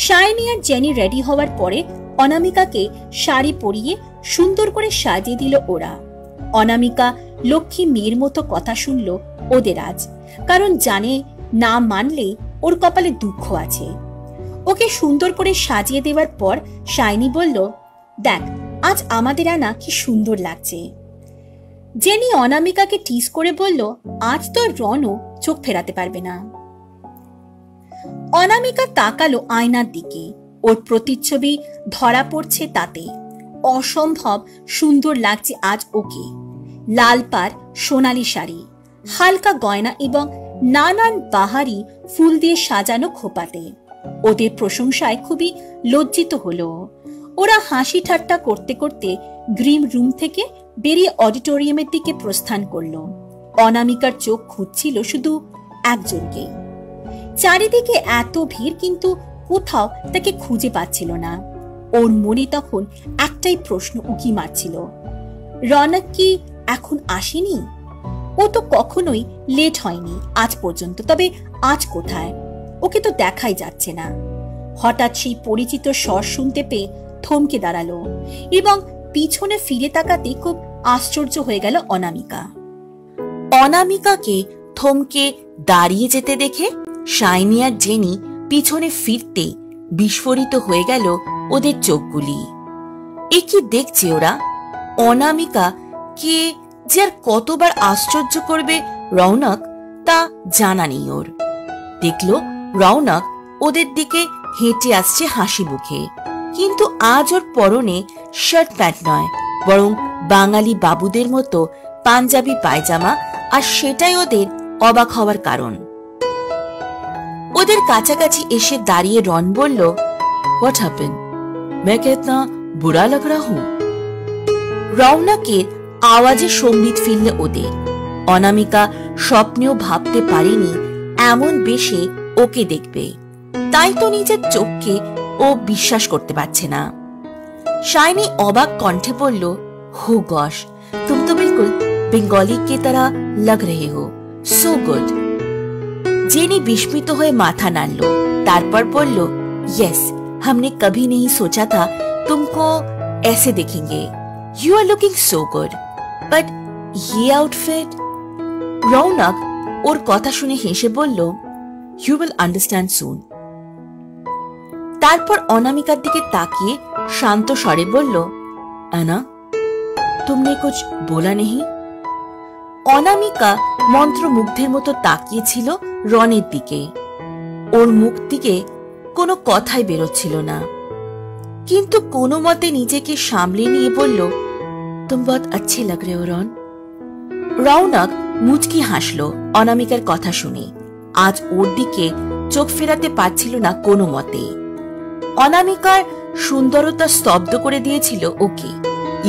শাইনি আর জেনি রেডি হওয়ার পরে অনামিকাকে শাড়ি পরিয়ে সুন্দর করে সাজিয়ে দিল ওরা। অনামিকা লক্ষ্মী মেয়ের মতো কথা শুনল ওদের আজ, কারণ জানে না মানলে ওর কপালে দুঃখ আছে। ওকে সুন্দর করে সাজিয়ে দেওয়ার পর শাইনি বলল, দেখ আজ আমাদের আনা কি সুন্দর লাগছে। জেনি অনামিকাকে টিজ করে বলল, আজ তো রনও চোখ ফেরাতে পারবে না। অনামিকা তাকালো আয়নার দিকে। ওর প্রতিচ্ছবি ধরা পড়ছে তাতে। অসম্ভব সুন্দর লাগছে আজ ওকে। লাল পাড় সোনালি শাড়ি, হালকা গয়না এবং নানান বাহারি ফুল দিয়ে সাজানো খোপাতে। ওদের প্রশংসায় খুবই লজ্জিত হলো। ওরা হাসি ঠাট্টা করতে করতে গ্রিন রুম থেকে বেরিয়ে অডিটোরিয়ামের দিকে প্রস্থান করলো। অনামিকার চোখ খুঁজছিল শুধু একজনকে। চারিদিকে এত ভিড়, কিন্তু কোথাও তাকে খুঁজে পাচ্ছিল না। ওর মনে তখন একটাই প্রশ্ন উকি মারছিল, রনক কি এখন আসেনি? ও তো কখনোই লেট হয়নি আজ পর্যন্ত, তবে আজ কোথায়? ওকে তো দেখাই যাচ্ছে না। হঠাৎ সেই পরিচিত স্বর শুনতে পেয়ে থমকে দাঁড়ালো এবং পিছনে ফিরে তাকাতে খুব আশ্চর্য হয়ে গেল অনামিকা। অনামিকাকে থমকে দাঁড়িয়ে যেতে দেখে শাইনি আর জেনি পিছনে ফিরতে বিস্ফোরিত হয়ে গেল ওদের চোখগুলি। এ কি দেখছে ওরা? অনামিকা কে যে আর কতবার আশ্চর্য করবে রওনক তা জানা নেই ওর। দেখল রওনক ওদের দিকে হেঁটে আসছে হাসি মুখে, কিন্তু আজ ওর পরনে শার্ট প্যান্ট নয়, বরং বাঙালি বাবুদের মতো পাঞ্জাবি পায়জামা, আর সেটাই ওদের অবাক হওয়ার কারণ। ওদের কাছাকাছি এসে দাঁড়িয়ে রন বলল, হোয়াট হ্যাপেন? मैं क्या इतना बुरा लग रहा हूं? রৌনকের আওয়াজে সম্বিত ফিরল ওদের। অনামিকা স্বপ্নেও ভাবতে পারেনি এমন বেশে ওকে দেখবে, তাই তো নিজের চোখকে ও বিশ্বাস করতে পারছে না। শাইনি অবাক কণ্ঠে বলল, हो गॉश, तुम तो बिल्कुल बेंगली की तरह लग रहे हो, सो गुड। जेनी विस्मित হয়ে মাথা নাড়ল, তারপর বলল, यस, हमने कभी नहीं सोचा था तुमको ऐसे देखेंगे। You are looking so good, but ये आउटफिट। রৌনক ওর কথা শুনে হেসে বলল, यू विल अंडरस्टैंड सून। তারপর অনামিকার দিকে তাকিয়ে শান্ত স্বরে বলল, আনা, तुमने कुछ बोला नहीं? অনামিকা মন্ত্রমুগ্ধের মতো তাকিয়েছিল রনের দিকে। ওর মুখ থেকে কোনো কথাই বেরোচ্ছিল না, কিন্তু কোনো মতে নিজেকে সামলে নিয়ে বলল, तुम बहुत अच्छे लग रहे हो रॉन। রৌনক মুচকি হাসল অনামিকার কথা শুনে। আজ ওর দিকে চোখ ফেরাতে পারছিল না কোনো মতে। অনামিকার সুন্দরতা স্তব্ধ করে দিয়েছিল ওকে।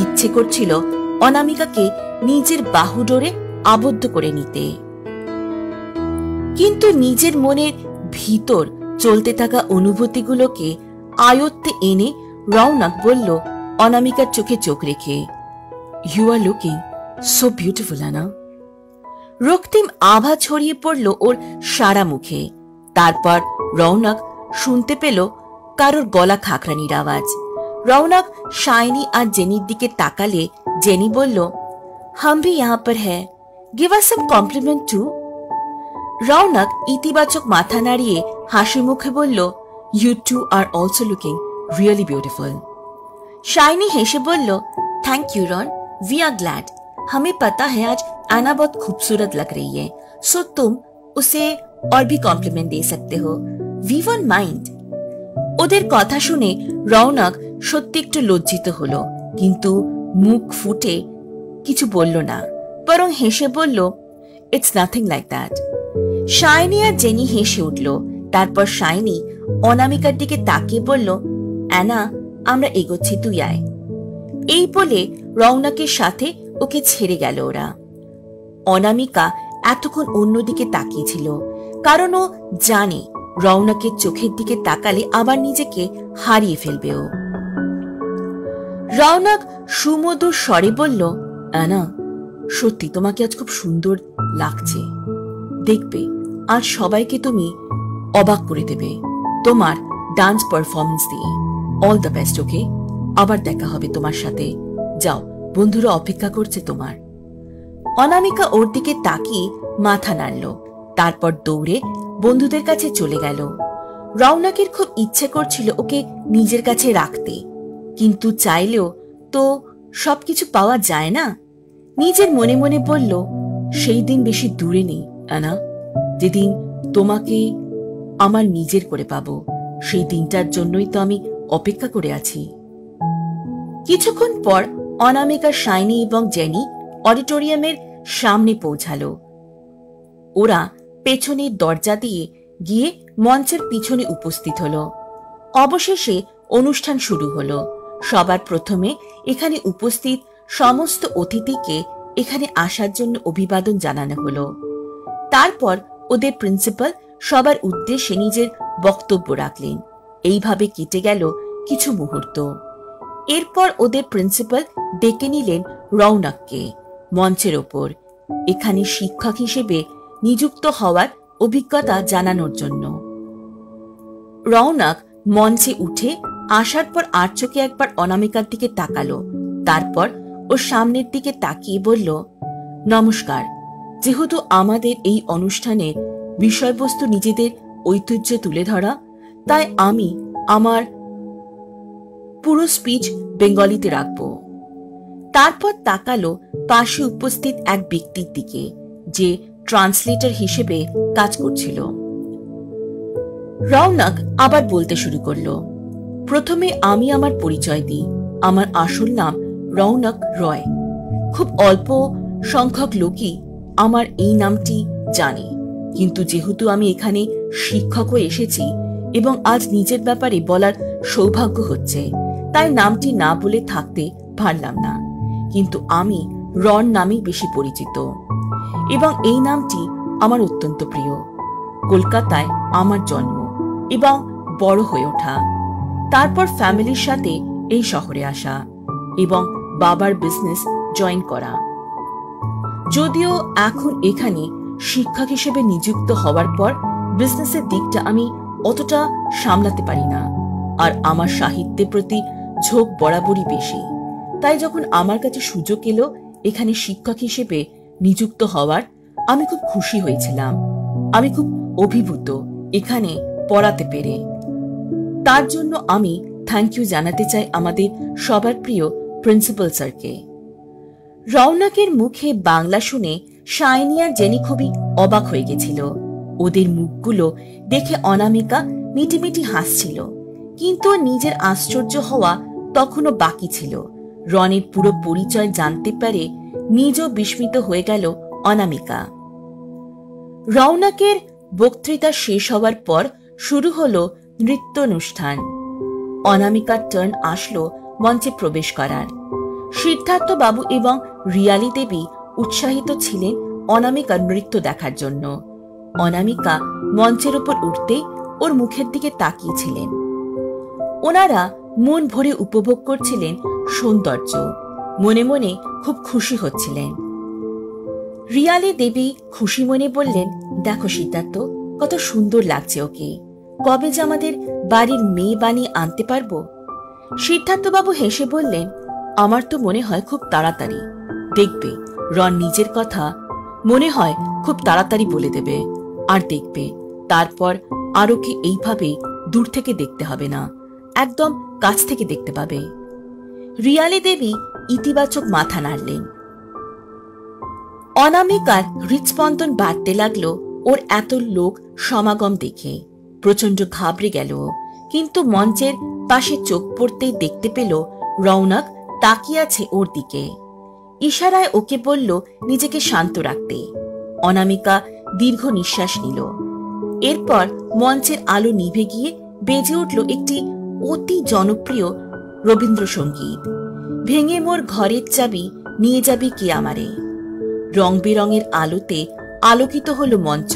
ইচ্ছে করছিল অনামিকাকে নিজের বাহুডোরে আবদ্ধ করে নিতে, কিন্তু নিজের মনের ভিতর চলতে থাকা অনুভূতিগুলোকে আয়ত্তে এনে রৌনক বলল অনামিকার চোখে চোখ রেখে, you are looking so beautiful Ana. রক্তিম আভা ছড়িয়ে পড়ল ওর সারা মুখে। তারপর রৌনক শুনতে পেল কারোর গলা খাকরানির আওয়াজ। রৌনক শাইনি আর জেনির দিকে তাকালে জেনি বলল, हम भी यहाँ पर है, give us some compliment too. Raunak ইতিবাচক মাথা নাড়িয়ে হাসি মুখে বলল, you two are also looking really beautiful. Shiny হেসে বলল, thank you Ron, we are glad. हमें पता है आज आना बहुत खूबसूरत लग रही है, सो तुम उसे और भी कॉम्प्लीमेंट दे सकते हो, वी वोंट माइंड। ওদের কথা শুনে রৌনক সত্যি একটু লজ্জিত হলো, কিন্তু মুখ ফুটে কিছু বলল না, বরং হেসে বলল, it's nothing like that. Shiny আর জেনি হেসে উঠল। তারপর শাইনি অনামিকার দিকে তাকিয়ে বলল, অ্যানা, আমরা এগোচ্ছি, তুই আয়। এই বলে রৌনকের সাথে ওকে ছেড়ে গেল ওরা। অনামিকা এতক্ষণ অন্যদিকে তাকিয়েছিল, কারণ ও জানে রৌনকের চোখের দিকে তাকালে আবার নিজেকে হারিয়ে ফেলবে ও। রৌনক সুমধুর স্বরে বলল, আনা, সত্যি তোমাকে আজ খুব সুন্দর লাগছে। দেখবে আজ সবাইকে তুমি অবাক করে দেবে তোমার ডান্স পারফরমেন্স দিয়ে। অল দ্য বেস্ট, ওকে? আবার দেখা হবে তোমার সাথে। যাও, বন্ধুরা অপেক্ষা করছে তোমার। অনামিকা ওর দিকে তাকিয়ে মাথা নাড়ল, তারপর দৌড়ে বন্ধুদের কাছে চলে গেল। রৌনকের খুব ইচ্ছে করছিল ওকে নিজের কাছে রাখতে, কিন্তু চাইলেও তো সবকিছু পাওয়া যায় না। নিজের মনে মনে বলল, সেই দিন বেশি দূরে নেই আনা, যেদিন তোমাকে আমার নিজের করে পাবো। সেই দিনটার জন্যই তো আমি অপেক্ষা করে আছি। কিছুক্ষণ পর অনামিকা, শাইনি এবং জেনি অডিটোরিয়ামের সামনে পৌঁছালো। ওরা পেছনের দরজা দিয়ে গিয়ে মঞ্চের পিছনে উপস্থিত হলো। অবশেষে অনুষ্ঠান শুরু হলো। সবার প্রথমে এখানে উপস্থিত সমস্ত অতিথিকে এখানে আসার জন্য অভিবাদন জানানো হলো। তারপর ওদের প্রিন্সিপাল সবার উদ্দেশ্যে নিজের বক্তব্য রাখলেন। এইভাবে কেটে গেল কিছু মুহূর্ত। এরপর ওদের প্রিন্সিপাল ডেকে নিলেন রৌনককে মঞ্চের ওপর, এখানে শিক্ষক হিসেবে নিযুক্ত হওয়ার অভিজ্ঞতা জানানোর জন্য। রৌনক মঞ্চে উঠে আসার পর আর চোখে একবার অনামিকার দিকে তাকালো, তারপর ওর সামনের দিকে তাকিয়ে বলল, নমস্কার। যেহেতু আমাদের এই অনুষ্ঠানের বিষয়বস্তু নিজেদের ঐতিহ্য তুলে ধরা, তাই আমি আমার পুরো স্পিচ বেঙ্গলিতে রাখব। তারপর তাকালো পাশে উপস্থিত এক ব্যক্তির দিকে, যে ট্রান্সলেটর হিসেবে কাজ করছিল। রৌনক আবার বলতে শুরু করলো, প্রথমে আমি আমার পরিচয় দিই। আমার আসল নাম রৌনক রয়। খুব অল্প সংখ্যক লোকই আমার এই নামটি জানে, কিন্তু যেহেতু আমি এখানে শিক্ষকও এসেছি এবং আজ নিজের ব্যাপারে বলার সৌভাগ্য হচ্ছে, তাই নামটি না বলে থাকতে পারলাম না। কিন্তু আমি রন নামেই বেশি পরিচিত এবং এই নামটি আমার অত্যন্ত প্রিয়। কলকাতায় আমার জন্ম এবং বড় হয়ে ওঠা, তারপর ফ্যামিলির সাথে এই শহরে আসা এবং বাবার বিজনেস জয়েন করা। যদিও এখন এখানে শিক্ষক হিসেবে নিযুক্ত হওয়ার পর বিজনেসের দিকটা আমি অতটা সামলাতে পারি না, আর আমার সাহিত্যের প্রতি ঝোঁক বরাবরই বেশি। তাই যখন আমার কাছে সুযোগ এলো এখানে শিক্ষক হিসেবে নিযুক্ত হওয়ার, আমি খুব খুশি হয়েছিলাম। আমি খুব অভিভূত এখানে পড়াতে পেরে। তার জন্য আমি থ্যাংক ইউ জানাতে চাই আমাদের সবার প্রিয় প্রিন্সিপাল স্যারকে। রৌনকের মুখে বাংলা শুনে শাইনি আর জেনি খুবই অবাক হয়ে গেছিল। ওদের মুখগুলো দেখে অনামিকা মিটিমিটি হাসছিল, কিন্তু নিজের আশ্চর্য হওয়া তখনও বাকি ছিল। রনের পুরো পরিচয় জানতে পারে নিজও বিস্মিত হয়ে গেল অনামিকা। রৌনকের বক্তৃতা শেষ হওয়ার পর শুরু হলো নৃত্যানুষ্ঠান। অনামিকার টার্ন আসলো মঞ্চে প্রবেশ করার। সিদ্ধার্থ বাবু এবং রিয়ালি দেবী উৎসাহিত ছিলেন অনামিকার নৃত্য দেখার জন্য। অনামিকা মঞ্চের উপর উঠতেই ওর মুখের দিকে তাকিয়েছিলেন। ওনারা মন ভরে উপভোগ করছিলেন সৌন্দর্য, মনে মনে খুব খুশি হচ্ছিলেন। রিয়ালি দেবী খুশি মনে বললেন, দেখো সিদ্ধার্থ, কত সুন্দর লাগছে ওকে, কবে যে আমাদের বাড়ির মেয়ে বানিয়ে আনতে পারবো। সিদ্ধার্থবাবু হেসে বললেন, আমার তো মনে হয় খুব তাড়াতাড়ি। দেখবে রন নিজের কথা মনে হয় খুব তাড়াতাড়ি বলে দেবে, আর দেখবে তারপর আরো কি এইভাবে দূর থেকে দেখতে হবে না, একদম কাছ থেকে দেখতে পাবে। রিয়ালি দেবী ইতিবাচক মাথা নাড়লেন। অনামিকার হৃৎস্পন্দন বাড়তে লাগলো ওর এত লোক সমাগম দেখে। প্রচন্ড ঘাবড়ে গেল, কিন্তু মঞ্চের পাশে চোখ পড়তেই দেখতে পেল রৌনক তাকিয়ে আছে ওর দিকে। ইশারায় ওকে বলল নিজেকে শান্ত রাখতে। অনামিকা দীর্ঘ নিঃশ্বাস নিল। এরপর মঞ্চের আলো নিভে গিয়ে বেজে উঠল একটি অতি জনপ্রিয় রবীন্দ্রসঙ্গীত, ভেঙে মোর ঘরের চাবি নিয়ে যাবি কে আমারে। রং বেরঙের আলোতে আলোকিত হল মঞ্চ।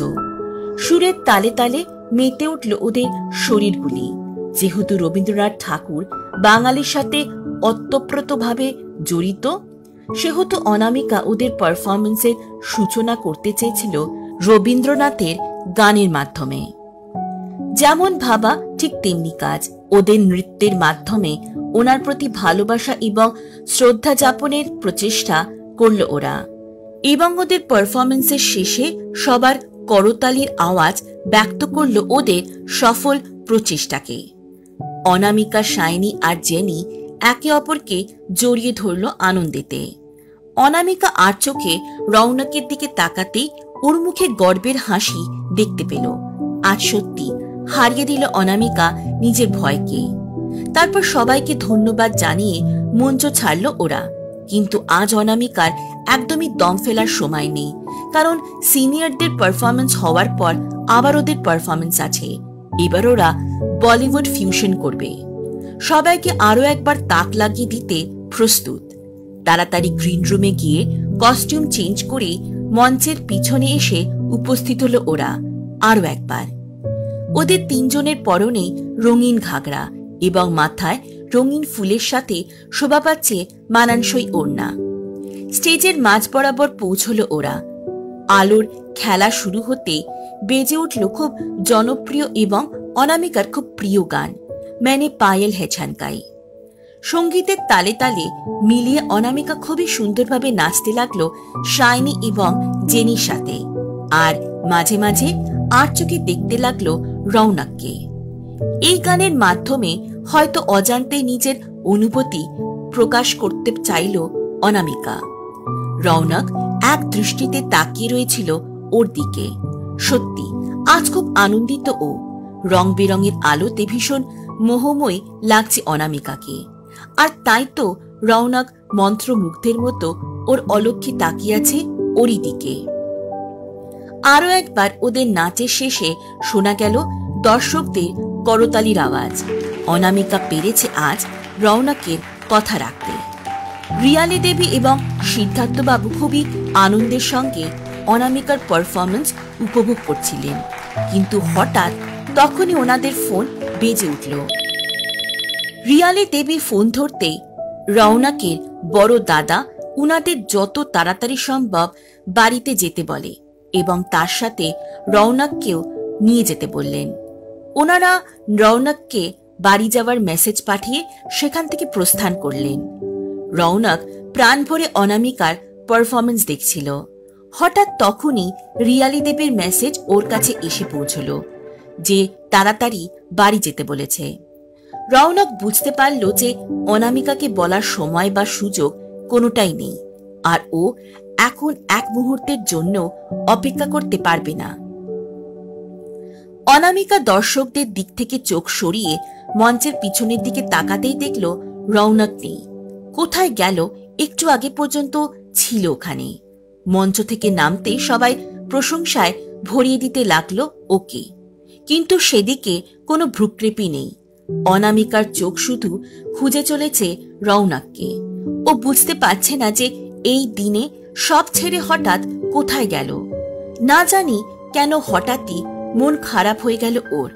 সুরের তালে তালে মেতে উঠল ওদের শরীরগুলি। যেহেতু রবীন্দ্রনাথ ঠাকুর বাঙালির সাথে অতপ্রতভাবে জড়িত, সেহেতু অনামিকা ওদের পারফরমেন্সের সূচনা করতে চেয়েছিল রবীন্দ্রনাথের গানের মাধ্যমে। যেমন ভাবা ঠিক তেমনি কাজ। ওদের নৃত্যের মাধ্যমে ওনার প্রতি ভালোবাসা এবং শ্রদ্ধা যাপনের প্রচেষ্টা করল ওরা, এবং ওদের পারফরমেন্সের শেষে সবার করতালির আওয়াজ ব্যক্ত করল ওদের সফল প্রচেষ্টাকে। অনামিকা, শাইনি আর জেনি একে অপরকে জড়িয়ে ধরল আনন্দেতে। অনামিকা আর চোখে রৌনকের দিকে তাকাতেই ওর মুখে গর্বের হাসি দেখতে পেল। আজ সত্যি হারিয়ে দিল অনামিকা নিজের ভয়কে। তারপর সবাইকে ধন্যবাদ জানিয়ে মঞ্চ ছাড়ল ওরা। কিন্তু আজ অনামিকার একদমই দম ফেলার সময় নেই, কারণ সিনিয়রদের পারফরমেন্স হওয়ার পর আবার ওদের পারফরমেন্স আছে। এবার ওরা বলিউড ফিউশন করবে। সবাইকে আরো একবার তাক লাগিয়ে দিতে প্রস্তুত। তাড়াতাড়ি গ্রিন রুমে গিয়ে কস্টিউম চেঞ্জ করে মঞ্চের পিছনে এসে উপস্থিত হলো ওরা আরো একবার। ওদের তিনজনের পরনে রঙিন ঘাগরা এবং মাথায় রঙিন ফুলের সাথে শোভা পাচ্ছে মানানসই ওড়না। স্টেজের মাঝ বরাবর পৌঁছলো ওরা। আলোর খেলা শুরু হতে বেজে উঠল খুব জনপ্রিয় এবং অনামিকার খুব প্রিয় গান, मैंने पायल है छनकाई। সঙ্গীতের তালে তালে মিলিয়ে অনামিকা খুবই সুন্দরভাবে নাচতে লাগলো শাইনি এবং জেনির সাথে, আর মাঝে মাঝে আর চোখে দেখতে লাগলো রৌনককে। এই গানের মাধ্যমে হয়তো অজান্তেই নিজের অনুভূতি প্রকাশ করতে চাইল অনামিকা। রৌনক এক দৃষ্টিতে তাকিয়ে রয়েছিল ওর দিকে। সত্যি আজ খুব আনন্দিত ও। রং বেরঙের আলোতে ভীষণ মোহময় লাগছে অনামিকাকে, আর তাই তো রৌনক মন্ত্রমুগ্ধের মতো ওর অলক্ষ্যে তাকিয়ে আছে ওরই দিকে। আরো একবার ওদের নাচের শেষে শোনা গেল দর্শকদের করতালির আওয়াজ। অনামিকা পেরেছে আজ রৌনকের কথা রাখতে। রিয়ালি দেবী এবং সিদ্ধার্থবাবু খুবই আনন্দের সঙ্গে অনামিকার পারফরমেন্স উপভোগ করছিলেন, কিন্তু হঠাৎ তখনই ওনাদের ফোন বেজে উঠল। রিয়ালি দেবী ফোন ধরতেই রৌনকের বড় দাদা উনাদের যত তাড়াতাড়ি সম্ভব বাড়িতে যেতে বলে এবং তার সাথে রৌনককেও নিয়ে যেতে বললেন। ওনারা রৌনককে বাড়ি যাওয়ার মেসেজ পাঠিয়ে সেখান থেকে প্রস্থান করলেন। রৌনক প্রাণ ভরে অনামিকার পারফরমেন্স দেখছিল। হঠাৎ তখনই রিয়ালি দেবীর মেসেজ ওর কাছে এসে পৌঁছল যে তাড়াতাড়ি বাড়ি যেতে বলেছে। রৌনক বুঝতে পারল যে অনামিকাকে বলার সময় বা সুযোগ কোনোটাই নেই, আর ও এখন এক মুহূর্তের জন্য অপেক্ষা করতে পারবে না। অনামিকা দর্শকদের দিক থেকে চোখ সরিয়ে মঞ্চের পিছনের দিকে তাকাতেই দেখল রৌনক নেই। কোথায় গেল? একটু আগে পর্যন্ত ছিল ওখানে। মঞ্চ থেকে নামতেই সবাই প্রশংসায় ভরিয়ে দিতে লাগলো ওকে, কিন্তু সেদিকে কোনো ভ্রুক্ষেপই নেই। অনামিকার চোখ শুধু খুঁজে চলেছে রৌনককে। ও বুঝতে পারছে না যে এই দিনে সব ছেড়ে হঠাৎ কোথায় গেল। না জানি কেন হঠাৎই মন খারাপ হয়ে গেল ওর।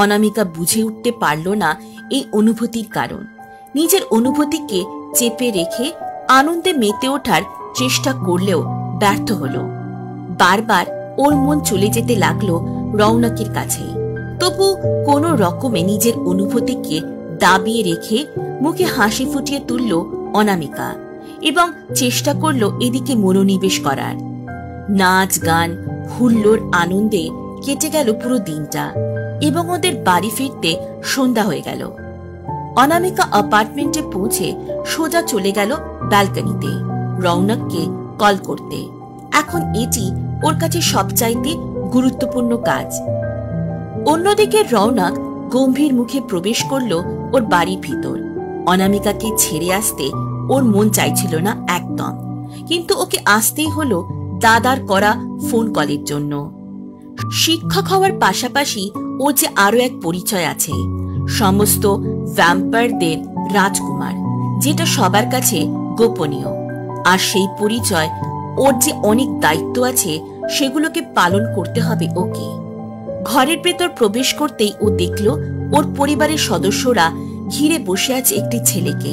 অনামিকা বুঝে উঠতে পারল না এই অনুভূতির কারণ। নিজের অনুভূতিকে চেপে রেখে আনন্দে মেতে ওঠার চেষ্টা করলেও ব্যর্থ হল। বারবার ওর মন চলে যেতে লাগলো রৌনকের কাছে। তবু কোনো রকমে নিজের অনুভূতিকে দাবিয়ে রেখে মুখে হাসি ফুটিয়ে তুলল অনামিকা এবং চেষ্টা করল এদিকে মনোনিবেশ করার। নাচ গান হুল্লোর আনন্দে কেটে গেল পুরো দিনটা এবং ওদের বাড়ি ফিরতে সন্ধ্যা হয়ে গেল। অনামিকা অ্যাপার্টমেন্টে পৌঁছে সোজা চলে গেল ব্যালকনিতে রৌনককে কল করতে। এখন এটি ওর কাছে সবচাইতে গুরুত্বপূর্ণ কাজ। অন্যদিকে রৌনক গম্ভীর মুখে প্রবেশ করল ওর বাড়ির ভিতর। অনামিকাকে ছেড়ে আসতে ওর মন চাইছিল না একদম, কিন্তু ওকে আসতেই হলো দাদার করা ফোন কলের জন্য। শিক্ষক হওয়ার পাশাপাশি ওর যে আরো এক পরিচয় আছে, সমস্ত ভ্যাম্পায়ারদের রাজকুমার, যেটা সবার কাছে গোপনীয়। আর সেই পরিচয় ওর যে অনেক দায়িত্ব আছে সেগুলোকে পালন করতে হবে ওকে। ঘরের ভেতর প্রবেশ করতেই ও দেখল ওর পরিবারের সদস্যরা ঘিরে বসে আছে একটি ছেলেকে,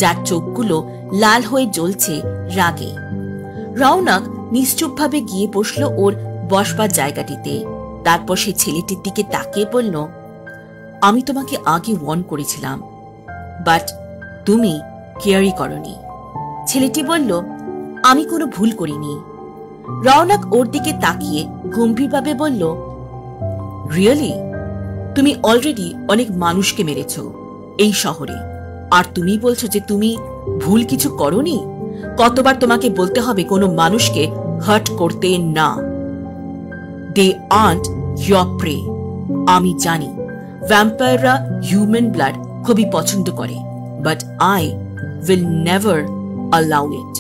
যার চোখগুলো লাল হয়ে জ্বলছে রাগে। রৌনক নিশ্চুপভাবে গিয়ে বসল ওর বসবার জায়গাটিতে। তারপর সে ছেলেটির দিকে তাকিয়ে বলল, আমি তোমাকে আগে ওয়ার্ন করেছিলাম, বাট তুমি কেয়ারই করনি। ছেলেটি বলল, আমি কোনো ভুল করিনি। রৌনক ওর দিকে তাকিয়ে গম্ভীরভাবে বলল, রিয়েলি? তুমি অলরেডি অনেক মানুষকে মেরেছ এই শহরে, আর তুমি বলছো যে তুমি ভুল কিছু করনি? কতবার তোমাকে বলতে হবে কোনো মানুষকে হার্ট করতে না? They hunt your prey. আমি জানি ভ্যাম্পায়াররা হিউম্যান ব্লাড খুবই পছন্দ করে, but I will never allow it.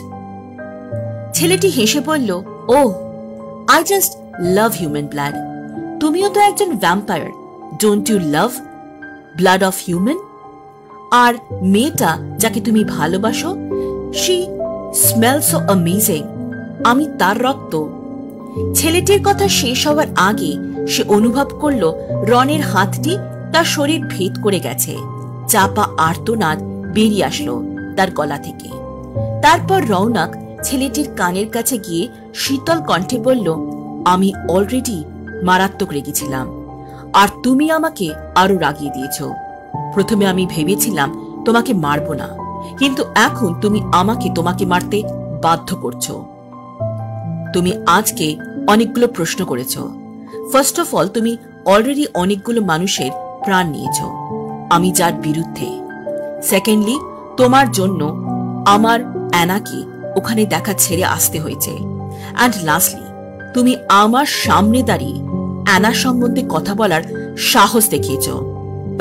ছেলেটি হেসে বলল, oh, I just love human blood. তুমিও তো একজন vampire, don't you love blood of human? আর মেয়েটা যাকে তুমি ভালোবাসো, শি স্মেল সো অ্যামেজিং। আমি তার রক্ত। ছেলেটির কথা শেষ হওয়ার আগে সে অনুভব করল রনের হাতটি তার শরীর ভেদ করে গেছে। চাপা আর্তনাদ বেরিয়ে আসলো তার গলা থেকে। তারপর রৌনক ছেলেটির কানের কাছে গিয়ে শীতল কণ্ঠে বলল, আমি অলরেডি মারাত্মক রেগেছিলাম, আর তুমি আমাকে আরো রাগিয়ে দিয়েছ। প্রথমে আমি ভেবেছিলাম তোমাকে মারব না, কিন্তু এখন তুমি আমাকে তোমাকে মারতে বাধ্য করছো। তুমি আজকে অনেকগুলো প্রশ্ন করেছ। ফার্স্ট অফ অল, তুমি অলরেডি অনেকগুলো মানুষের প্রাণ নিয়েছ আমি যার বিরুদ্ধে। সেকেন্ডলি, তোমার জন্য আমার অ্যানাকে ওখানে দেখা ছেড়ে আসতে হয়েছে। অ্যান্ড লাস্টলি, তুমি আমার সামনে দাঁড়িয়ে অ্যানা সম্বন্ধে কথা বলার সাহস দেখিয়েছ।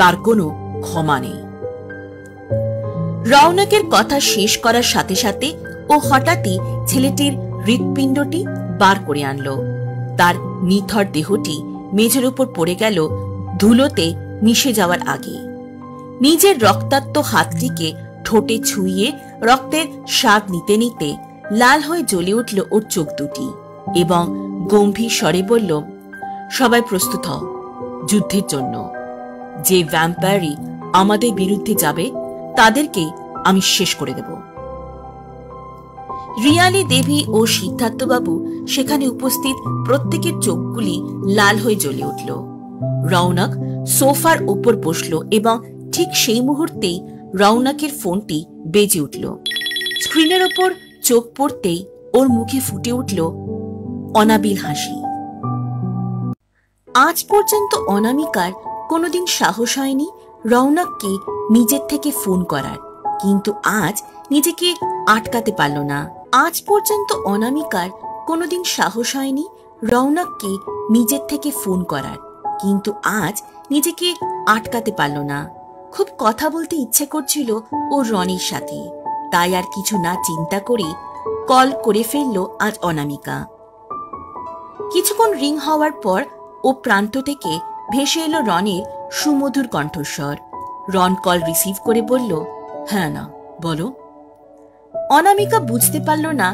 তার কোনো ক্ষমা নেই। রৌনকের কথা শেষ করার সাথে সাথে ও হঠাৎই ছেলেটির হৃৎপিণ্ডটি বার করে আনলো। তার নিথর দেহটি মেঝের উপর পড়ে গেল ধুলোতে মিশে যাওয়ার আগে। নিজের রক্তাক্ত হাতটিকে ঠোঁটে ছুঁয়ে রক্তের স্বাদ নিতে নিতে লাল হয়ে জ্বলে উঠল ওর চোখ দুটি এবং গম্ভীর স্বরে বলল, সবাই প্রস্তুত হও যুদ্ধের জন্য। যে ভ্যাম্পায়ারই আমাদের বিরুদ্ধে যাবে তাদেরকে আমি শেষ করে দেব। রিয়ালি দেবী ও সিদ্ধার্থবাবু সেখানে উপস্থিত প্রত্যেকের চোখগুলি লাল হয়ে জ্বলে উঠল। রৌনক সোফার উপর বসল এবং ঠিক সেই মুহূর্তেই রৌনকের ফোনটি বেজে উঠল। স্ক্রিনের ওপর চোখ পড়তেই ওর মুখে ফুটে উঠল অনাবিল হাসি। আজ পর্যন্ত অনামিকার কোনোদিন সাহস হয়নি রৌনককে নিজের থেকে ফোন করার, কিন্তু আজ নিজেকে আটকাতে পারল না। আজ পর্যন্ত অনামিকার কোনোদিন সাহস হয়নি রৌনককে নিজের থেকে ফোন করার, কিন্তু আজ নিজেকে আটকাতে পারল না। খুব কথা বলতে ইচ্ছে করছিল ও রনির সাথে, তাই আর কিছু না চিন্তা করে কল করে ফেলল আজ অনামিকা। কিছুক্ষণ রিং হওয়ার পর ও প্রান্ত থেকে ভেসে এলো রনের সুমধুর কণ্ঠস্বর। রন কল রিসিভ করে বলল, হ্যাঁ না বলো। অনামিকা বুঝতে পারল না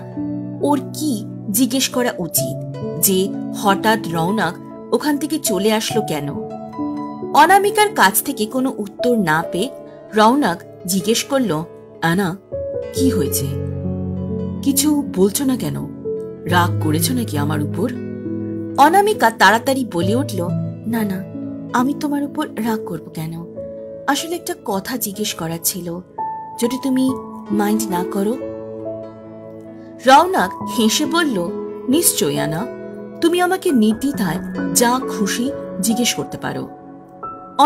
ওর কি জিজ্ঞেস করা উচিত, যে হঠাৎ রৌনক ওখান থেকে চলে আসলো কেন। অনামিকার কাছ থেকে কোনো উত্তর না পেয়ে রৌনক জিজ্ঞেস করল, আনা কি হয়েছে? কিছু বলছো না কেন? রাগ করেছো নাকি আমার উপর? অনামিকা তাড়াতাড়ি বলে উঠল, না না, আমি তোমার উপর রাগ করব কেন? আসলে একটা কথা জিজ্ঞেস করার ছিল, যদি তুমি মাইন্ড না করো। রৌনক হেসে বলল, নিশ্চয় আনা, তুমি আমাকে নির্দ্বিধায় যা খুশি জিজ্ঞেস করতে পারো।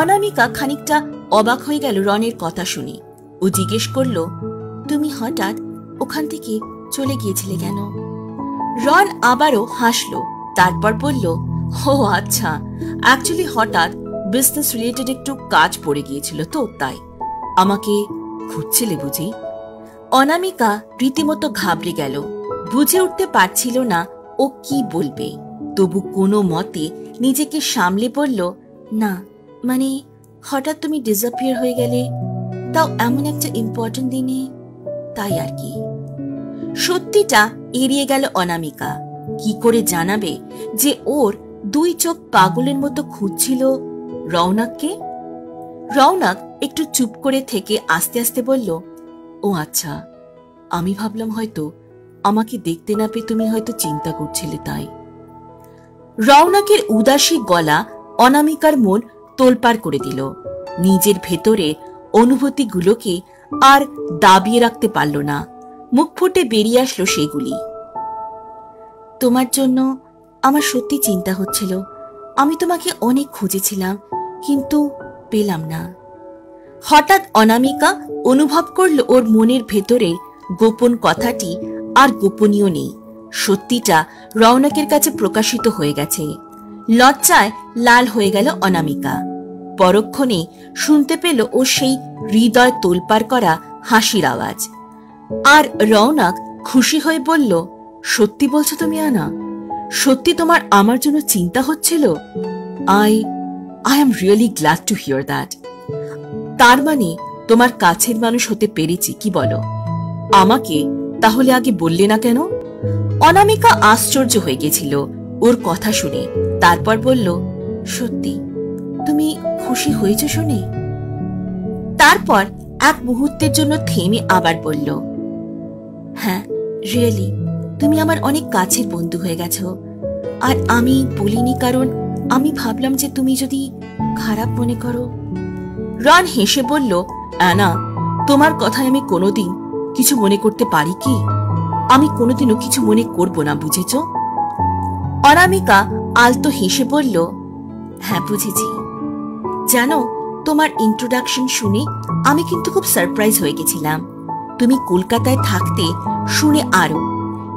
অনামিকা খানিকটা অবাক হয়ে গেল রনের কথা শুনে। ও জিজ্ঞেস করল, তুমি হঠাৎ ওখান থেকে চলে গিয়েছিলে কেন? রন আবারও হাসল, তারপর বলল, ও আচ্ছা, অ্যাকচুয়ালি হঠাৎ বিজনেস রিলেটেড একটু কাজ পড়ে গিয়েছিল তো তাই। আমাকে খুঁজছিলে বুঝি? অনামিকা রীতিমতো ঘাবড়ে গেল, বুঝে উঠতে পারছিল না ও কি বলবে। তবু কোনো মতে নিজেকে সামলে বলল, না মানে হঠাৎ তুমি ডিসঅ্যাপিয়ার হয়ে গেলে, তাও এমন একটা ইম্পর্টেন্ট দিনে, তাই আর কি। সত্যিটা এড়িয়ে গেল অনামিকা। কি করে জানাবে যে ওর দুই চোখ পাগলের মতো খুঁজছিল রৌনককে? রৌনক একটু চুপ করে থেকে আস্তে আস্তে বলল, ও আচ্ছা, আমি ভাবলাম হয়তো আমাকে দেখতে না পেয়ে তুমি হয়তো চিন্তা করছিলে তাই। রৌনকের উদাসী গলা অনামিকার মন তোলপাড় করে দিল। নিজের ভেতরে অনুভূতিগুলোকে আর দাবিয়ে রাখতে পারল না, মুখ ফুটে বেরিয়ে আসলো সেগুলি। তোমার জন্য আমার সত্যি চিন্তা হচ্ছিল, আমি তোমাকে অনেক খুঁজেছিলাম কিন্তু পেলাম না। হঠাৎ অনামিকা অনুভব করল ওর মনের ভেতরে গোপন কথাটি আর গোপনীয় নেই, সত্যিটা রৌনকের কাছে প্রকাশিত হয়ে গেছে। লজ্জায় লাল হয়ে গেল অনামিকা। পরক্ষণে শুনতে পেল ও সেই হৃদয় তোলপাড় করা হাসির আওয়াজ। আর রৌনক খুশি হয়ে বলল, সত্যি বলছো তুমি আনা? সত্যি তোমার আমার জন্য চিন্তা হচ্ছিল? I am really glad to here that. তার মানে তোমার কাছের মানুষ হতে পেরেছি, কি বলো? আমাকে তাহলে আগে বললে না কেন? অনামিকা আশ্চর্য হয়ে গেছিল ওর কথা শুনে, তারপর বলল, সত্যি তুমি খুশি হয়েছ শুনে? তারপর এক মুহূর্তের জন্য থেমে আবার বলল, হ্যাঁ রিয়েলি, তুমি আমার অনেক কাছের বন্ধু হয়ে গেছো। আর আমি বলিনি কারণ আমি ভাবলাম যে তুমি যদি খারাপ মনে করো। রন হেসে বলল, অ্যানা, তোমার কথায় আমি কোনোদিন কিছু মনে করতে পারি কি? আমি কোনোদিনও কিছু মনে করব না, বুঝেছ? অনামিকা আলতো হেসে বলল, হ্যাঁ বুঝেছি। জানো, তোমার ইন্ট্রোডাকশন শুনে আমি কিন্তু খুব সারপ্রাইজ হয়ে গেছিলাম। তুমি কলকাতায় থাকতে শুনে আরো,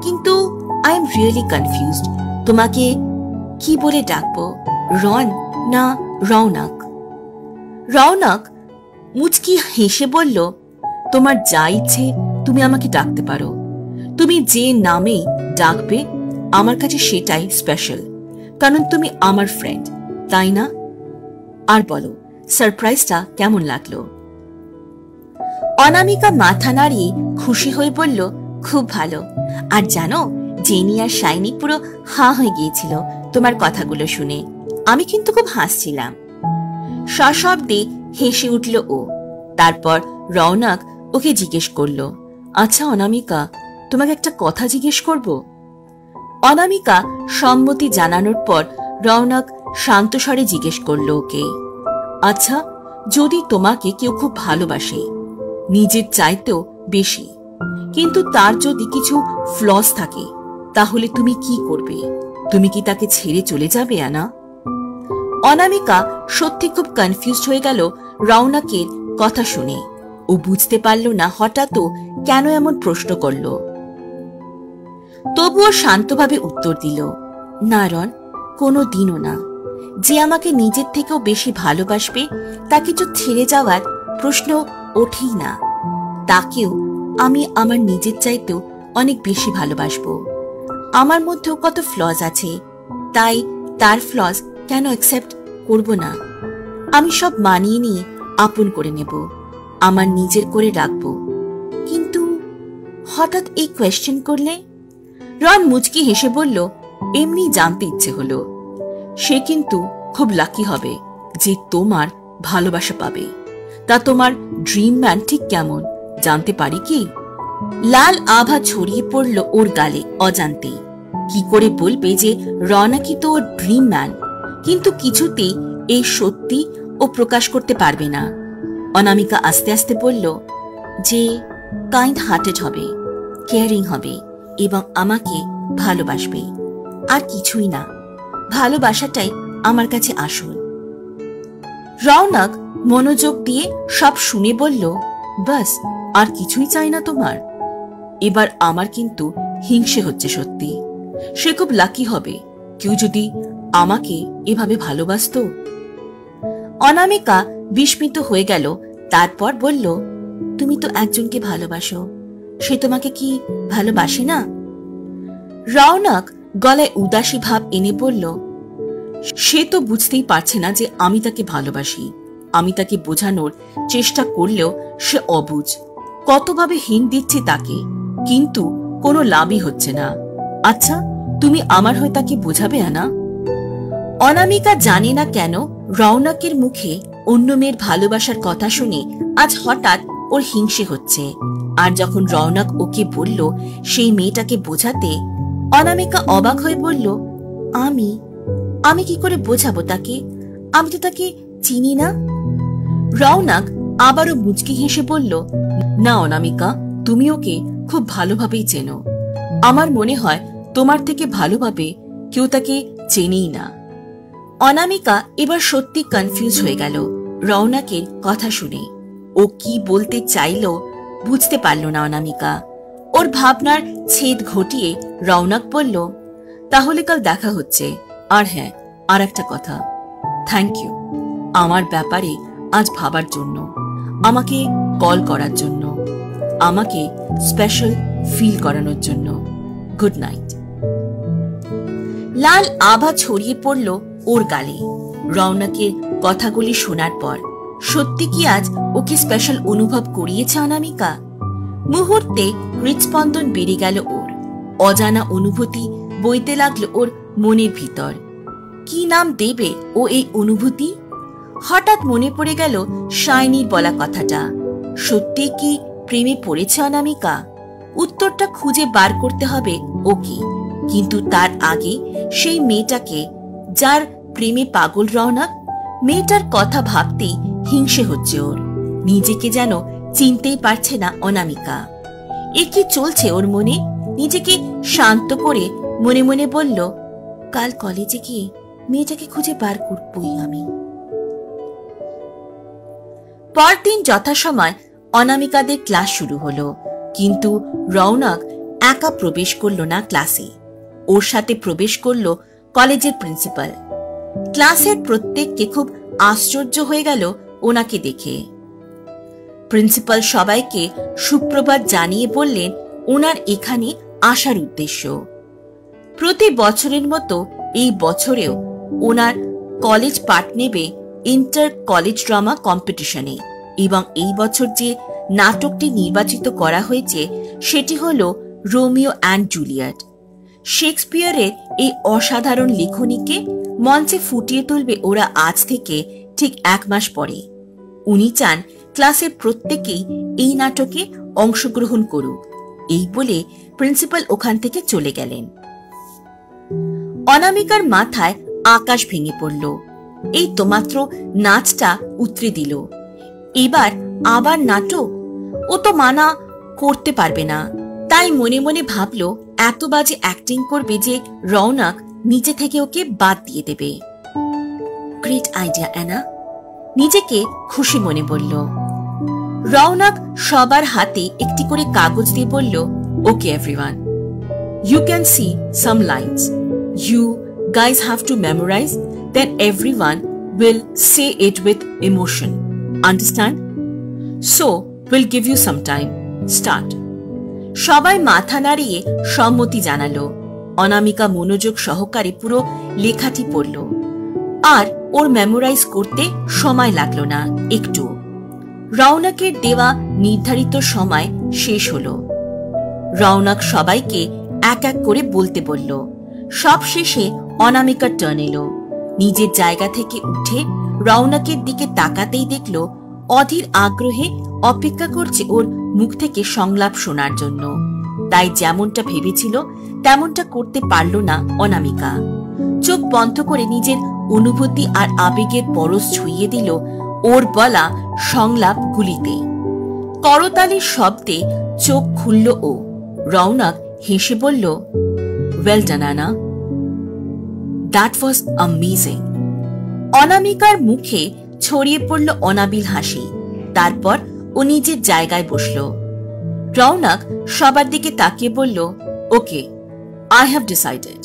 কিন্তু আই এম রিয়েলি কনফিউজড। তোমাকে কি বলে ডাকবো, রন না রৌনক? রৌনক মুচকি হেসে বলল, তোমার যা ইচ্ছে তুমি আমাকে ডাকতে পারো। তুমি যে নামে ডাকবে আমার কাছে সেটাই স্পেশাল। কারণ তুমি আমার ফ্রেন্ড, তাই না? আর বলো, সারপ্রাইজটা কেমন লাগলো? অনামিকা মাথা নাড়িয়ে খুশি হয়ে বলল, খুব ভালো। আর জানো, জেনি আর শাইনি পুরো হাঁ হয়ে গিয়েছিল তোমার কথাগুলো শুনে। আমি কিন্তু খুব হাসছিলাম। সশব্দে হেসে উঠল ও। তারপর রৌনক ওকে জিজ্ঞেস করল, আচ্ছা অনামিকা, তোমাকে একটা কথা জিজ্ঞেস করব? অনামিকা সম্মতি জানানোর পর রৌনক শান্ত স্বরে জিজ্ঞেস করল ওকে, আচ্ছা, যদি তোমাকে কেউ খুব ভালোবাসে, নিজের চাইতেও বেশি, কিন্তু তার যদি কিছু ফ্লস থাকে, তাহলে তুমি কি করবে? তুমি কি তাকে ছেড়ে চলে যাবে? আনা অনামিকা সত্যি খুব কনফিউজড হয়ে গেল রৌনকের কথা শুনে। ও বুঝতে পারল না হঠাৎ কেন এমন প্রশ্ন করল। তবুও শান্তভাবে উত্তর দিল, না রন, কোনো দিনও না। যে আমাকে নিজের থেকেও বেশি ভালোবাসবে, তাকে তো ছেড়ে যাওয়ার প্রশ্ন ওঠেই না। তাকেও আমি আমার নিজের চাইতেও অনেক বেশি ভালোবাসবো। আমার মধ্যেও কত ফ্লজ আছে, তাই তার ফ্লজ কেন অ্যাকসেপ্ট করব না? আমি সব মানিয়ে নিয়ে আপন করে নেব, আমার নিজের করে রাখবো। কিন্তু হঠাৎ এই কোয়েশ্চেন করলে? রন মুচকি হেসে বলল, এমনি জানতে ইচ্ছে হলো। সে কিন্তু খুব লাকি হবে যে তোমার ভালোবাসা পাবে। তা তোমার ড্রিম ম্যান ঠিক কেমন, জানতে পারি কি? লাল আভা ছড়িয়ে পড়ল ওর গালে অজান্তেই। কি করে বলবে যে রনাকি তো ওর ড্রিম ম্যান, কিন্তু কিছুতেই এই সত্যি ও প্রকাশ করতে পারবে না। অনামিকা আস্তে আস্তে বলল যে কাইন্ড হার্টেড হবে, কেয়ারিং হবে এবং আমাকে ভালোবাসবে, আর কিছুই না। ভালোবাসাটাই আমার কাছে আসল। রৌনক মনোযোগ দিয়ে সব শুনে বলল, বাস, আর কিছুই চাই না তোমার? এবার আমার কিন্তু হিংসে হচ্ছে সত্যি। সে খুব লাকি হবে কেউ যদি আমাকে এভাবে ভালোবাসত। অনামিকা বিস্মিত হয়ে গেল। তারপর বলল, তুমি তো একজনকে ভালোবাসো, সে তোমাকে কি ভালোবাসে না? রৌনক গলায় উদাসী ভাব এনে বলল, সে তো বুঝতেই পারছে না যে আমি তাকে ভালোবাসি। আমি তাকে বোঝানোর চেষ্টা করলেও সে অবুঝ। কতভাবে হিন্ট দিচ্ছি তাকে, কিন্তু কোনো লাভই হচ্ছে না। আচ্ছা, তুমি আমার হয়ে তাকে বোঝাবে? আনা অনামিকা জানে না কেন রৌনকের মুখে অন্য মেয়ের ভালোবাসার কথা শুনে আজ হঠাৎ ওর হিংসে হচ্ছে। আর যখন রৌনক ওকে বলল সেই মেয়েটাকে বোঝাতে, অনামিকা অবাক হয়ে বলল, আমি কি করে বোঝাবো তাকে? আমি তো তাকে চিনি না। রৌনক আবারও মুচকি হেসে বলল, না অনামিকা, তুমি ওকে খুব ভালোভাবেই চেনো। আমার মনে হয় তোমার থেকে ভালোভাবে কেউ তাকে চেনেই না। অনামিকা এবার সত্যি কনফিউজ হয়ে গেল রৌনকের কথা শুনে। ও কি বলতে চাইল বুঝতে পারল না অনামিকা। ওর ভাবনার ছেদ ঘটিয়ে রৌনক বলল, তাহলে কাল দেখা হচ্ছে। আর হ্যাঁ, আর একটা কথা, থ্যাংক ইউ আমার ব্যাপারে আজ ভাবার জন্য, আমাকে কল করার জন্য, আমাকে স্পেশাল ফিল করানোর জন্য। Good night. লাল আভা ছড়িয়ে পড়ল ওর গালে রৌনকের কথাগুলি শোনার পর। সত্যি কি আজ ওকে স্পেশাল অনুভব করিয়েছে অনামিকা? মুহূর্তে হৃৎস্পন্দন বেড়ে গেল ওর। অজানা অনুভূতি বইতে লাগলো ওর মনের ভিতর। কি নাম দেবে ও এই অনুভূতি? হঠাৎ মনে পড়ে গেল শাইনির বলা কথাটা। সত্যি কি প্রেমে পড়েছে অনামিকা? উত্তরটা খুঁজে বার করতে হবে ওকে, কিন্তু তার আগে সেই মেয়েটাকে যার প্রেমে পাগল রৌনক, মেয়েটার কথা ভাবতেই হিংসে হচ্ছে ওর। নিজেকে যেন চিনতেই পারছে না অনামিকা। এ কি চলছে ওর মনে? নিজেকে শান্ত করে মনে মনে বলল, কাল কলেজে গিয়ে মেয়েটাকে খুঁজে বার করবই আমি। পরদিন যথাসময় অনামিকাদের ক্লাস শুরু হলো, কিন্তু রৌনক একা প্রবেশ করল না ক্লাসে। ওর সাথে প্রবেশ করল কলেজের প্রিন্সিপাল। ক্লাসের প্রত্যেককে খুব আশ্চর্য হয়ে গেল ওনাকে দেখে। প্রিন্সিপাল সবাইকে সুপ্রভাত জানিয়ে বললেন ওনার এখানে আসার উদ্দেশ্য। প্রতি বছরের মতো এই বছরেও ওনার কলেজ পার্ট নেবে ইন্টার কলেজ ড্রামা কম্পিটিশনে, এবং এই বছর যে নাটকটি নির্বাচিত করা হয়েছে সেটি হল রোমিও অ্যান্ড জুলিয়েট। শেক্সপিয়ারের এই অসাধারণ লেখনীকে মঞ্চে ফুটিয়ে তুলবে ওরা আজ থেকে ঠিক 1 মাস পরে। উনি চান ক্লাসের প্রত্যেকেই এই নাটকে অংশগ্রহণ করুক। এই বলে প্রিন্সিপাল ওখান থেকে চলে গেলেন। অনামিকার মাথায় আকাশ ভেঙে পড়ল। এই তো মাত্র নাচটা উতরে দিল, এবার আবার নাটক? ও তো মানা করতে পারবে না। তাই মনে মনে ভাবল এত বাজে অ্যাক্টিং করবে যে রৌনক নিচে থেকে ওকে বাদ দিয়ে দেবে। গ্রেট আইডিয়া অ্যানা, নিজেকে খুশি মনে বলল। রৌনক সবার হাতে একটি করে কাগজ দিয়ে বলল, okay everyone, you can see some lines, you guys have to memorise, then everyone will say it with emotion. Understand? So, we'll give you some time. Start. সবাই মাথা নাড়িয়ে সম্মতি জানালো। অনামিকা মনোযোগ সহকারে পুরো লেখাটি পড়ল, আর ওর মেমোরাইজ করতে সময় লাগলো না একটু। রৌনকের দেওয়া নির্ধারিত সময় শেষ হলো। রৌনক সবাইকে এক এক করে বলতে বলল। সব শেষে অনামিকার টার্ন এলো। নিজের জায়গা থেকে উঠে রৌনকের দিকে তাকাতেই দেখল অধীর আগ্রহে অপেক্ষা করছে ওর মুখ থেকে সংলাপ শোনার জন্য। তাই যেমনটা ভেবেছিল তেমনটা করতে পারল না অনামিকা। চোখ বন্ধ করে নিজের অনুভূতি আর আবেগের পরশ ছুঁয়ে দিল ওর বলা সংলাপগুলিতে। করতালির শব্দে চোখ খুলল ও। রৌনক হেসে বলল, ওয়েল ডান আনা, দ্যাট ওয়াজ অ্যামেজিং। অনামিকার মুখে ছড়িয়ে পড়ল অনাবিল হাসি। তারপর ও নিজের জায়গায় বসল। রৌনক সবার দিকে তাকিয়ে বলল, ওকে, আই হ্যাভ ডিসাইডেড।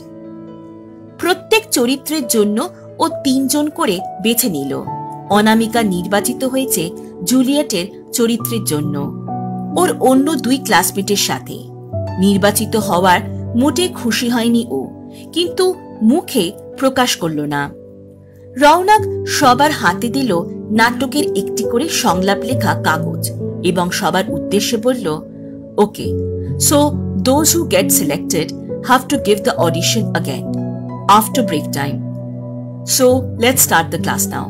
প্রত্যেক চরিত্রের জন্য ও 3 জন করে বেছে নিল। অনামিকা নির্বাচিত হয়েছে জুলিয়েটের চরিত্রের জন্য, ওর অন্য 2 ক্লাসমেটের সাথে। নির্বাচিত হওয়ার মোটে খুশি হয়নি ও, কিন্তু মুখে প্রকাশ করল না। রৌনক সবার হাতে দিল নাটকের একটি করে সংলাপ লেখা কাগজ এবং সবার উদ্দেশ্যে বলল, okay, so those who get selected have to give the audition again after break time. So let's start the class now.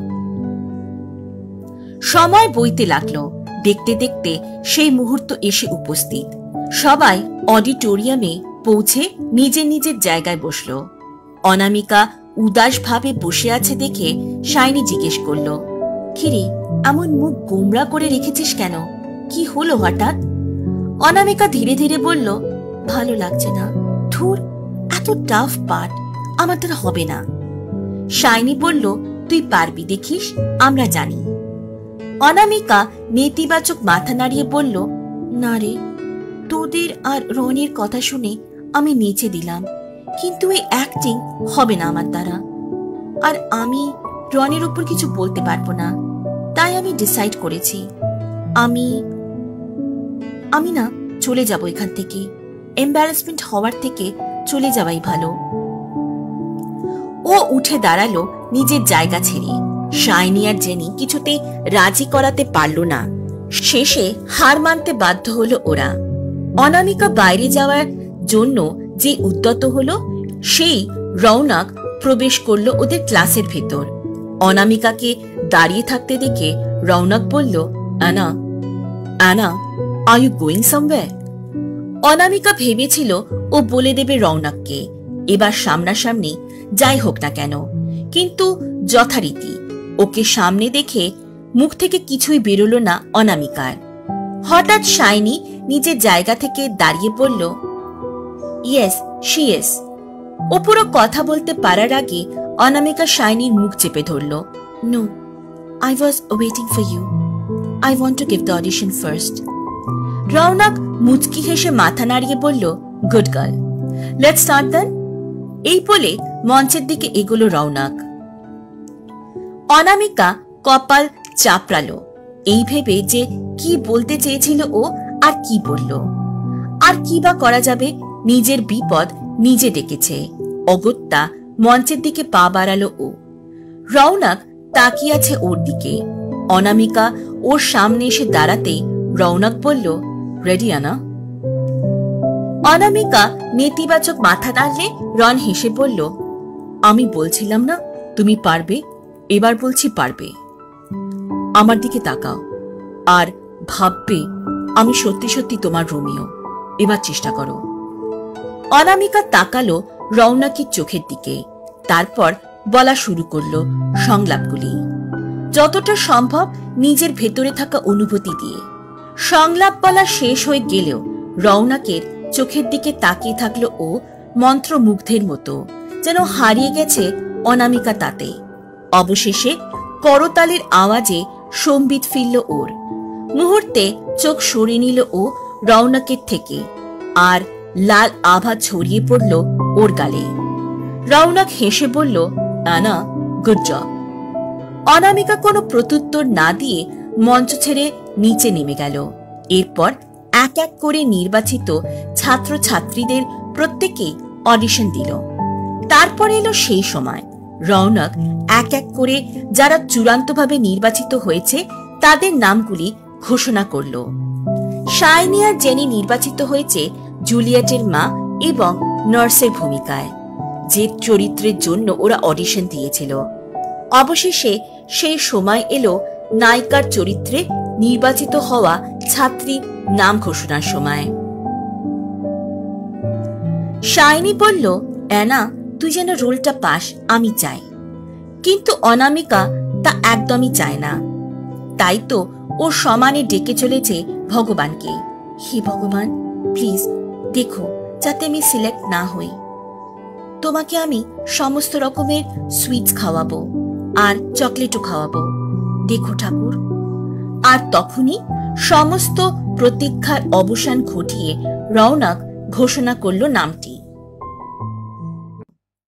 সময় বইতে লাগলো। দেখতে দেখতে সেই মুহূর্ত এসে উপস্থিত। সবাই অডিটোরিয়ামে পৌঁছে নিজের নিজের জায়গায় বসল। অনামিকা উদাস ভাবে বসে আছে দেখে শাইনি জিজ্ঞেস করল, কিরে, এমন মুখ গোমরা করে রেখেছিস কেন? কি হলো হঠাৎ? অনামিকা ধীরে ধীরে বলল, ভালো লাগছে না। ধুর, এত টাফ পার্ট আমার দ্বারা হবে না। শাইনি বলল, তুই পারবি, দেখিস, আমরা জানি। অনামিকা নেতিবাচক মাথা নাড়িয়ে বলল, না রে, তোদের আর রনির কথা শুনে আমি নেচে দিলাম, কিন্তু এই অ্যাক্টিং হবে না আমার দ্বারা। আর আমি রনির উপর কিছু বলতে পারবো না, তাই আমি ডিসাইড করেছি আমি না চলে যাব এখান থেকে। এম্বারাসমেন্ট হওয়ার থেকে চলে যাওয়াই ভালো। ও উঠে দাঁড়ালো নিজের জায়গা ছেড়ে। শাইনি আর জেনি কিছুতেই রাজি করাতে পারল না। শেষে হার মানতে বাধ্য হলো ওরা। অনামিকা বাইরে যাওয়ার জন্য যে উদ্যত হলো, সেই রৌনক প্রবেশ করলো ওদের ক্লাসের ভেতর। অনামিকাকে দাঁড়িয়ে থাকতে দেখে রৌনক বলল, আনা, আর ইউ গোয়িং সামওয়্যার? অনামিকা ভেবেছিল ও বলে দেবে রৌনককে। এবার সামনাসামনি যাই হোক না কেন, কিন্তু যথারীতি ওকে সামনে দেখে মুখ থেকে কিছুই বেরোলো না অনামিকার। হঠাৎ শাইনি নিজের জায়গা থেকে দাঁড়িয়ে বলল, ইয়েস, শি ইজ। ও পুরো কথা বলতে পারার আগে অনামিকা শাইনির মুখ চেপে ধরল। No, I was waiting for you. I want to give the audition first. Raunak মুচকি হেসে মাথা নাড়িয়ে বলল, good girl, let's start then. এই বলে মঞ্চের দিকে এগোলো রৌনক। অনামিকা কপাল চাপড়ালো, এই ভেবে যে কি বলতে চেয়েছিল ও আর কি বলল। আর কি বা করা যাবে, নিজের বিপদ নিজে ডেকেছে। অগত্যা মঞ্চের দিকে পা বাড়ালো ও। রৌনক তাকিয়ে আছে ওর দিকে। অনামিকা ওর সামনে এসে দাঁড়াতেই রৌনক বলল, রেডি আনা? অনামিকা নেতিবাচক মাথা নাড়লে রন হেসে বলল, আমি বলছিলাম না তুমি পারবে? এবার বলছি পারবে। আমার দিকে তাকাও আর ভাববে আমি সত্যি সত্যি তোমার রোমিও। এবার চেষ্টা করো। অনামিকা তাকালো রৌনকের চোখের দিকে, তারপর বলা শুরু করলো সংলাপগুলি, যতটা সম্ভব নিজের ভেতরে থাকা অনুভূতি দিয়ে। সংলাপ বলা শেষ হয়ে গেলেও রৌনকের চোখের দিকে তাকিয়ে থাকলো ও মন্ত্রমুগ্ধের মতো, যেন হারিয়ে গেছে অনামিকা তাতে। অবশেষে করতালের আওয়াজে সম্বিত ফিরল ওর। মুহূর্তে চোখ সরিয়ে নিল ও রৌনকের থেকে, আর লাল আভা ছড়িয়ে পড়ল ওর গালে। রৌনক হেসে বলল, আনা, গুড জব। অনামিকা কোনো প্রত্যুত্তর না দিয়ে মঞ্চ ছেড়ে নিচে নেমে গেল। এরপর এক এক করে নির্বাচিত ছাত্রছাত্রীদের প্রত্যেকেই অডিশন দিল। তারপর এলো সেই সময়। রৌনক এক এক করে যারা চূড়ান্তভাবে নির্বাচিত হয়েছে তাদের নামগুলি ঘোষণা করল। শাইনি আর জেনি নির্বাচিত হয়েছে জুলিয়েটের মা এবং নার্সের ভূমিকায়, যে চরিত্রের জন্য ওরা অডিশন দিয়েছিল। অবশেষে সেই সময় এলো নায়িকার চরিত্রে নির্বাচিত হওয়া ছাত্রীর নাম ঘোষণার সময়। শাইনি বলল, অ্যানা, তুই যেন রোলটা পাস, আমি চাই। কিন্তু অনামিকা তা একদমই চায় না। তাই তো ও সমানে ডেকে চলেছে ভগবানকে, হে ভগবান, প্লিজ দেখো যাতে আমি সিলেক্ট না হই। তোমাকে আমি সমস্ত রকমের সুইটস খাওয়াবো আর চকলেটও খাওয়াবো, দেখো ঠাকুর। আর তখনই সমস্ত প্রতীক্ষার অবসান ঘটিয়ে রৌনক ঘোষণা করল নামটি।